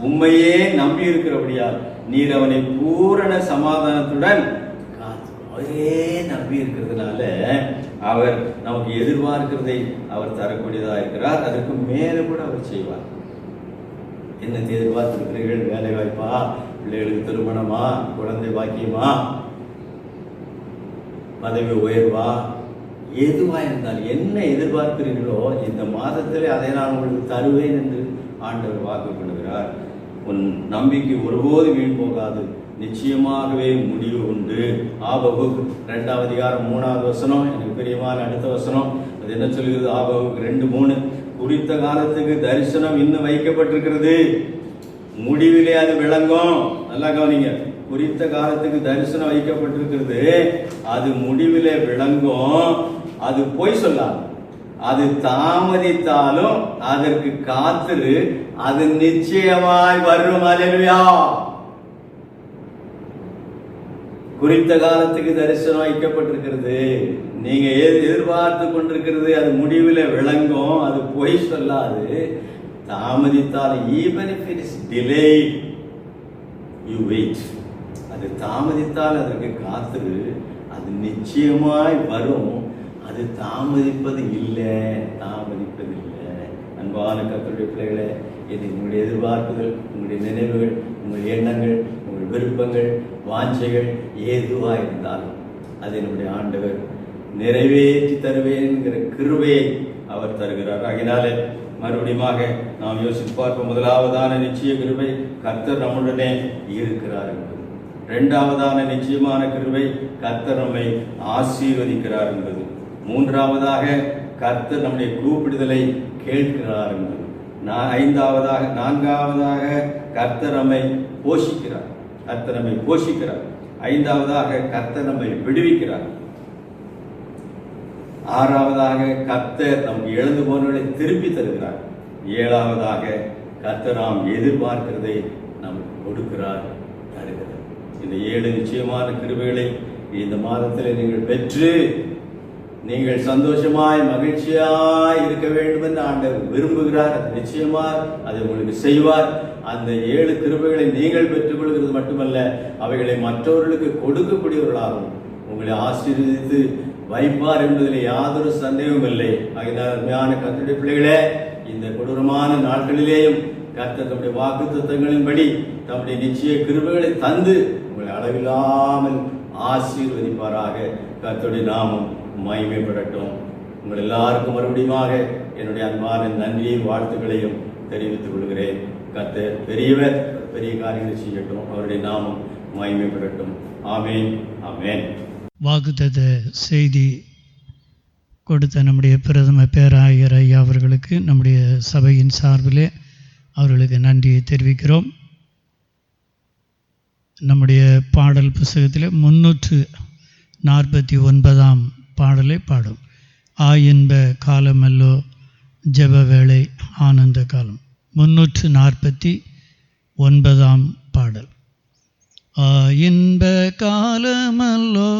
Speaker 2: உம்மையே நம்பி இருக்கிறபடியால் நீர் அவனை பூரண சமாதானத்துடன் அவரே நம்பி இருக்கிறதுனால அவர் நமக்கு எதிர்பார்க்கிறதை அவர் தரக்கூடியதாக இருக்கிறார். அதற்கு மேல கூட அவர் செய்வார். என்னத்தை எதிர்பார்த்திருக்கிறீர்கள்? வேலை வாய்ப்பா, பிள்ளைகளுக்கு திருமணமா, குழந்தை பாக்கியமா, பதவி உயர்வா, எதுவா இருந்தாலும் என்ன எதிர்பார்க்கிறீர்களோ இந்த மாதத்திலே அதை நான் உங்களுக்கு தருவேன் என்று ஆண்டவர் வாக்கு பண்ணுகிறார். உன் நம்பிக்கை ஒருபோது வீண் போகாது, நிச்சயமாகவே முடிவு உண்டு. ஆபகுக் 2ஆம் அதிகாரம் 3வது வசனம் எனக்கு பிரியமான அடுத்த வசனம். அது என்ன சொல்கிறது? ஆபகுக் 2:3, குறித்த காலத்துக்கு தரிசனம் இன்னும் வைக்கப்பட்டிருக்கிறது, முடிவிலே அது விளங்கும். நல்லா கவனிங்க, குறித்த காலத்துக்கு தரிசனம் வைக்கப்பட்டிருக்கிறது, அது முடிவிலே விளங்கும். அது பொய் சொல்லாது, அது தாமதித்தாலும் அதற்கு காத்திரு, அது நிச்சயமாய் வரும். அல்லேலூயா. குறித்த காலத்துக்கு தரிசனம் வைக்கப்பட்டிருக்கிறது, நீங்க எதிர்பார்த்து கொண்டிருக்கிறது, அது முடிவில் விளங்கும். அது பொய் சொல்லாது, தாமதித்தால் even if it is delayed you wait. அது தாமதித்தால் அதற்கு காத்திரு, அது நிச்சயமாய் வரும். அது தாமதிப்பது இல்லை. அன்பான கர்த்தருடைய பிள்ளைகளே, இது உங்களுடைய எதிர்பார்ப்புகள், உங்களுடைய நினைவுகள், உங்களுடைய எண்ணங்கள், உங்கள் விருப்பங்கள், வாஞ்சைகள் எதுவா இருந்தாலும் அதை நம்முடைய ஆண்டவர் நிறைவேற்றி தருவேன்கிற கிருபையை அவர் தருகிறார். ஆகினாலே மறுபடியுமாக நாம் யோசித்து பார்ப்போம். முதலாவதான நிச்சய கிருபை, கர்த்தர் நம்முடனே இருக்கிறார் என்பது. இரண்டாவதான நிச்சயமான கிருபை, கர்த்தர் நம்மை ஆசீர்வதிக்கிறார் என்பது. மூன்றாவதாக, கர்த்தர் நம்முடைய கூப்பிடுதலை கேட்கிறார் என்பது. நான்காவதாக, கர்த்தர் நம்மை போஷிக்கிறார். ஐந்தாவதாக, கர்த்தர் நம்மை விடுவிக்கிறார். ஆறாவதாக, கர்த்தர் நமக்கு இழந்து போனவர்களை திருப்பி தருகிறார். ஏழாவதாக, கர்த்தர் நாம் எதிர்பார்க்கிறதை நமக்கு கொடுக்கிறார், தருகிறார். இந்த 7 நிச்சயமான கிருபைகளை இந்த மாதத்தில் நீங்கள் பெற்று நீங்கள் சந்தோஷமாய் மகிழ்ச்சியாய் இருக்க வேண்டும் என்று ஆண்டவர் விரும்புகிறார். அது நிச்சயமாக அதை உங்களுக்கு செய்வார். அந்த 7 கிருபைகளை நீங்கள் பெற்றுக்கொள்கிறது மட்டுமல்ல, அவைகளை மற்றவர்களுக்கு கொடுக்கக்கூடியவர்களாகும் உங்களை ஆசீர்வதித்து வைப்பார் என்பதில் யாதொரு சந்தேகமும் இல்லை. ஆகினால் அருமையான கர்த்தருடைய பிள்ளைகளே, இந்த கொடூரமான நாட்களிலேயும் கர்த்தர் தம்முடைய வாக்குத்தத்தங்களின்படி தம்முடைய நிச்சய கிருபைகளை தந்து உங்களை அளவில்லாமல் ஆசீர்வதிப்பாராக. கர்த்தருடைய நாமம் மகிமைப்படட்டும். உங்கள் எல்லாருக்கும் மறுபடியுமாக என்னுடைய அன்பான நன்றியை வாழ்த்துக்களையும் தெரிவித்துக் கொள்கிறேன். கர்த்தர் பெரியவர், பெரிய காரியங்களை செய்யட்டும். அவருடைய நாமம் மகிமைப்படட்டும். ஆமேன், ஆமேன்.
Speaker 1: வாக்குத்தத்த செய்தி கொடுத்த நம்முடைய பிரதம பேராயர் ஐயா அவர்களுக்கு நம்முடைய சபையின் சார்பிலே அவர்களுக்கு நன்றியை தெரிவிக்கிறோம். நம்முடைய பாடல் புஸ்தகத்தில் 349ஆம் பாடலை பாடும். இன்ப காலமல்லோ ஜெப வேளை ஆனந்த காலம். 349ஆம் பாடல். இன்ப காலமல்லோ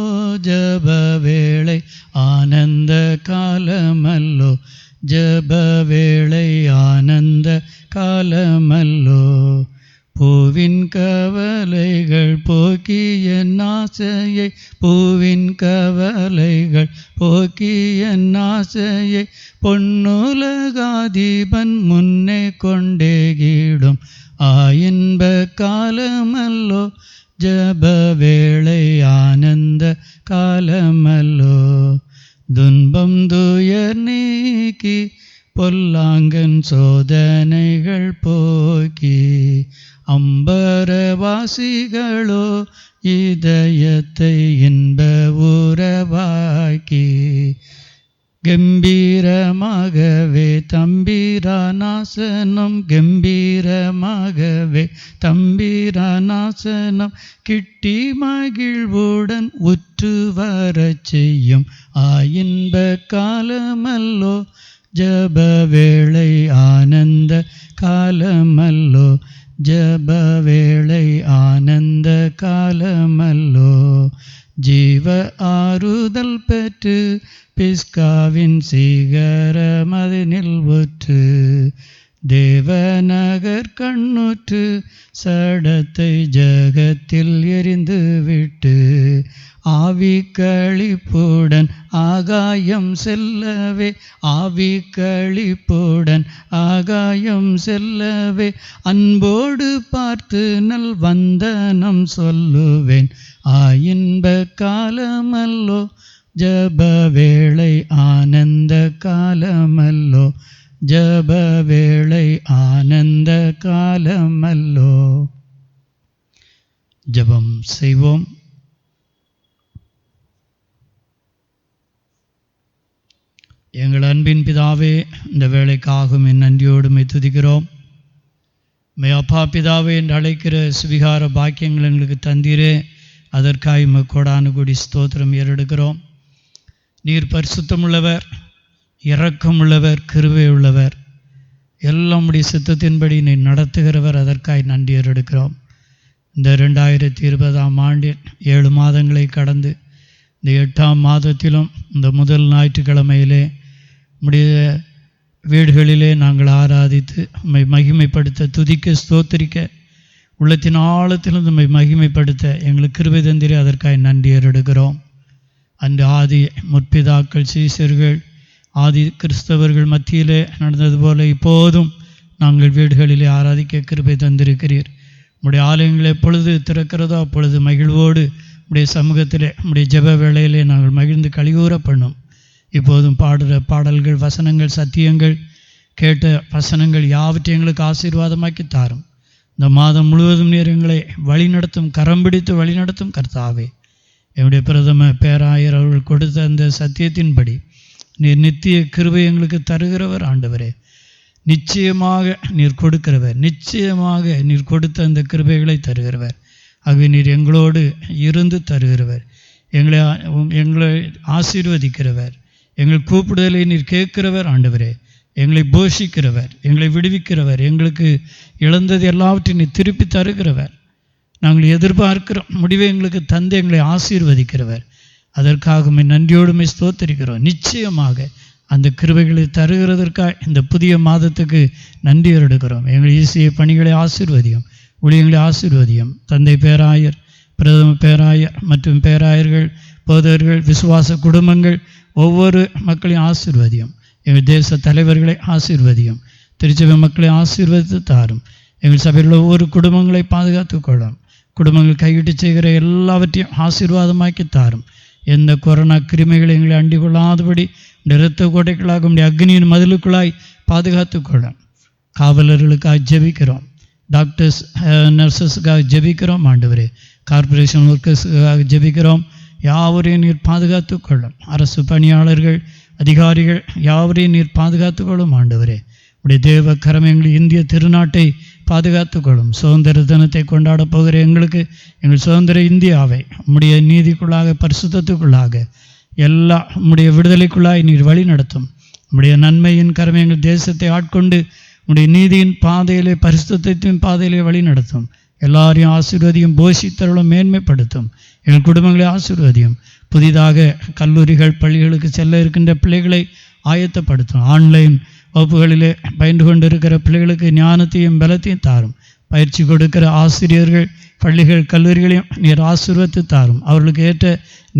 Speaker 1: ஜெப வேளை ஆனந்த காலமல்லோ ஜெப வேளை ஆனந்த காலமல்லோ பூவின் கவலைகள் போக்கி என் ஆசையை பூவின் கவலைகள் போக்கி என் ஆசையை பொன்னுலகாதிபன் முன்னே கொண்டேகிடும் இன்ப காலமல்லோ ஜப வேளை ஆனந்த காலமல்லோ துன்பம் துயர் நீக்கி பொல்லாங்கன் சோதனைகள் போக்கி அம்பரவாசிகளோ இதயத்தை இன்ப உறவாக்கி கம்பீரமாகவே தம்பிரானாசனம் கம்பீரமாகவே தம்பிரானாசனம் கிட்டி மகிழ்வுடன் உற்று வரச் செய்யும் இன்ப காலமல்லோ ஜப வேளை ஆனந்த காலமல்லோ ஜப வேளை ஆனந்த காலமல்லோ ஜீவ ஆறுதல் பெற்று பிஸ்காவின் சீகரமதினில் ஒற்று தேவநகர் கண்ணுற்று சடத்தை ஜகத்தில் எரிந்து விட்டு ஆவி களிப்புடன் ஆகாயம் செல்லவே ஆவி களிப்புடன் ஆகாயம் செல்லவே அன்போடு பார்த்து நல் வந்தனம் சொல்லுவேன் இன்ப காலமல்லோ ஜப வேளை ஆனந்த காலமல்லோ ஜப வேளை ஆனந்த காலமல்லோ. ஜெபம் செய்வோம். எங்கள் அன்பின் பிதாவே, இந்த வேளைக்காகவும் என் நன்றியோடுமை துதிக்கிறோம். அப்பா பிதாவே என்று அழைக்கிற சுவிகார பாக்கியங்கள் எங்களுக்கு தந்தீரே, அதற்காக கோடானு கோடி ஸ்தோத்திரம் ஏறெடுக்கிறோம். நீர் பரிசுத்தமுள்ளவர், இரக்கமுள்ளவர், கிருபை உள்ளவர், எல்லாம் உடைய சித்தத்தின்படி நீர் நடத்துகிறவர், அதற்காக நன்றி ஏறெடுக்கிறோம். இந்த 2020ஆம் ஆண்டில் 7 மாதங்களை கடந்து இந்த 8ஆம் மாதத்திலும் இந்த முதல் ஞாயிற்றுக்கிழமையிலே உம்முடைய வீடுகளிலே நாங்கள் ஆராதித்து உம்மை மகிமைப்படுத்த, துதிக்க, ஸ்தோத்திரிக்க, உள்ளத்தின் ஆழத்திலும் உம்மை மகிமைப்படுத்த எங்களுக்கு கிருபை தந்தீரே, அதற்காக நன்றி ஏறெடுக்கிறோம். அன்று ஆதி முற்பிதாக்கள், சீஷர்கள், ஆதி கிறிஸ்தவர்கள் மத்தியிலே நடந்தது போல இப்போதும் நாங்கள் வீடுகளிலே ஆராதிக்க கிருபை தந்திருக்கிறீர். உம்முடைய ஆலயங்கள் எப்பொழுது திறக்கிறதோ அப்பொழுது மகிழ்வோடு உம்முடைய சமூகத்திலே உம்முடைய ஜெப வேளையிலே நாங்கள் மகிழ்ந்து கழிவுற பண்ணும். இப்போதும் பாடுகிற பாடல்கள், வசனங்கள், சத்தியங்கள், கேட்ட வசனங்கள் யாவற்றையும் எங்களுக்கு ஆசீர்வாதமாக்கி தாரும். இந்த மாதம் முழுவதும் நீர் எங்களை வழிநடத்தும், கரம் பிடித்து வழிநடத்தும் கர்த்தாவே. என்னுடைய பிரதம பேராயர் அவர்கள் கொடுத்த அந்த சத்தியத்தின்படி நீர் நித்திய கிருபை எங்களுக்கு தருகிறவர் ஆண்டவரே. நிச்சயமாக நீர் கொடுக்கிறவர், நிச்சயமாக நீர் கொடுத்த அந்த கிருபைகளை தருகிறவர். ஆகவே நீர் எங்களோடு இருந்து தருகிறவர், எங்களை ஆசீர்வதிக்கிறவர், எங்கள் கூப்பிடுதலை நீர் கேட்கிறவர் ஆண்டவரே. எங்களை போஷிக்கிறவர், எங்களை விடுவிக்கிறவர், எங்களுக்கு இழந்தது எல்லாவற்றையும் நீர் திருப்பி தருகிறவர். நாங்கள் எதிர்பார்க்கிற முடிவை எங்களுக்கு தந்து எங்களை ஆசீர்வதிக்கிறவர். அதற்காக நன்றியோடுமை ஸ்தோத்திரிக்கிறோம். நிச்சயமாக அந்த கிருபைகளை தருகிறதற்காக இந்த புதிய மாதத்துக்கு நன்றி எடுக்கிறோம். எங்கள் ஈசிய பணிகளை ஆசீர்வதியும், ஊழியங்களை ஆசீர்வதியும். தந்தை பேராயர், பிரதம பேராயர் மற்றும் பேராயர்கள், போதகர்கள், விசுவாச குடும்பங்கள், ஒவ்வொரு மக்களையும் ஆசீர்வதியும். எங்கள் தேச தலைவர்களை ஆசீர்வதியும். திருச்சபை மக்களை ஆசீர்வதித்து தாரும். எங்கள் சபையில் ஒவ்வொரு குடும்பங்களை பாதுகாத்து கொள்ளும். குடும்பங்கள் கையிட்டு செய்கிற எல்லாவற்றையும் ஆசீர்வாதமாக்கி தாரும். எந்த கொரோனா கிருமிகளை எங்களை அண்டி கொள்ளாதபடி இரத்த கோட்டைகளாக உடைய அக்னியின் மதிலுக்குள்ளாய் பாதுகாத்து கொள்ளும். காவலர்களுக்காக ஜெபிக்கிறோம், டாக்டர்ஸ், நர்சஸுக்காக ஜெபிக்கிறோம் ஆண்டவரே. கார்பரேஷன் ஒர்க்கர்ஸுக்காக ஜெபிக்கிறோம். யாவரையும் நீர் பாதுகாத்து கொள்ளும். அரசு பணியாளர்கள், அதிகாரிகள் யாவரையும் நீர் பாதுகாத்து கொள்ளும் ஆண்டவரே. உடைய தேவ கரம் எங்கள் இந்திய திருநாட்டை பாதுகாத்து கொள்ளும். சுதந்திர தினத்தை கொண்டாடப் போகிற எங்களுக்கு, எங்கள் சுதந்திர இந்தியாவை உம்முடைய நீதிக்குள்ளாக, பரிசுத்தத்துக்குள்ளாக, எல்லா உம்முடைய விடுதலைக்குள்ளாய் நீர் வழி நடத்தும். உம்முடைய நன்மையின் கரம் எங்கள் தேசத்தை ஆட்கொண்டு உம்முடைய நீதியின் பாதையிலே, பரிசுத்தத்தின் பாதையிலே வழி நடத்தும். எல்லாரையும் ஆசீர்வதியும், போஷித்தருளும், மேன்மைப்படுத்தும். எங்கள் குடும்பங்களை ஆசீர்வதியும். புதிதாக கல்லூரிகள், பள்ளிகளுக்கு செல்ல இருக்கின்ற பிள்ளைகளை ஆயத்தப்படுத்தும். ஆன்லைன் வகுப்புகளிலே பயின்று கொண்டிருக்கிற பிள்ளைகளுக்கு ஞானத்தையும் பலத்தையும் தாரும். பயிற்சி கொடுக்கிற ஆசிரியர்கள், பள்ளிகள், கல்லூரிகளையும் நீர் ஆசீர்வதித்து தாரும். அவர்களுக்கு ஏற்ற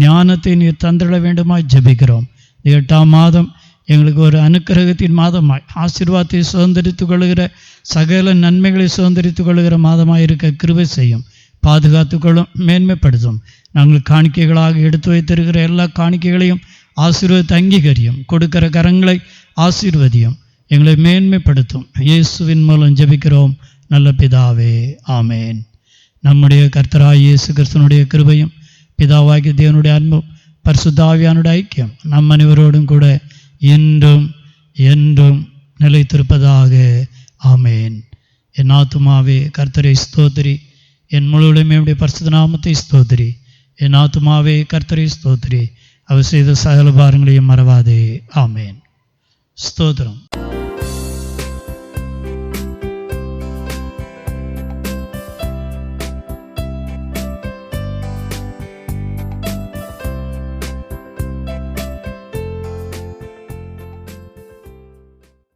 Speaker 1: ஞானத்தை நீர் தந்திட வேண்டுமாய் ஜெபிக்கிறோம். இந்த 8ஆம் மாதம் எங்களுக்கு ஒரு அனுக்கிரகத்தின் மாதமாய், ஆசீர்வாதத்தை சுதந்திரித்துக் கொள்கிற, சகல நன்மைகளை சுதந்திரித்துக் கொள்கிற மாதமாய் இருக்க கிருபை செய்யும். பாதுகாத்துக்கொள்ளும், மேன்மைப்படுத்தும். நாங்கள் காணிக்கைகளாக எடுத்து வைத்திருக்கிற எல்லா காணிக்கைகளையும் ஆசீர்வதித்து அங்கீகரியும். கொடுக்கிற கரங்களை ஆசீர்வதியும், எங்களை மேன்மைப்படுத்தும். இயேசுவின் மூலம் ஜெபிக்கிறோம் நல்ல பிதாவே, ஆமேன். நம்முடைய கர்த்தராகிய இயேசு கிறிஸ்துவினுடைய கிருபையும், பிதாவாகிய தேவனுடைய அன்பும், பரிசுத்த ஆவியானுடைய ஐக்கியம் நம் அனைவரோடும் கூட இன்றும் என்றும் நிலைத்திருப்பதாக, ஆமேன். என் ஆத்துமாவே கர்த்தரை ஸ்தோத்திரி, என் முழுவதுமே பரிசுத்த நாமத்தை ஸ்தோத்திரி. என் ஆத்துமாவே கர்த்தரை ஸ்தோத்திரி, அவர் செய்த சகல பாரங்களையும் மறவாதே. ஆமேன். ஸ்தோத்திரம்.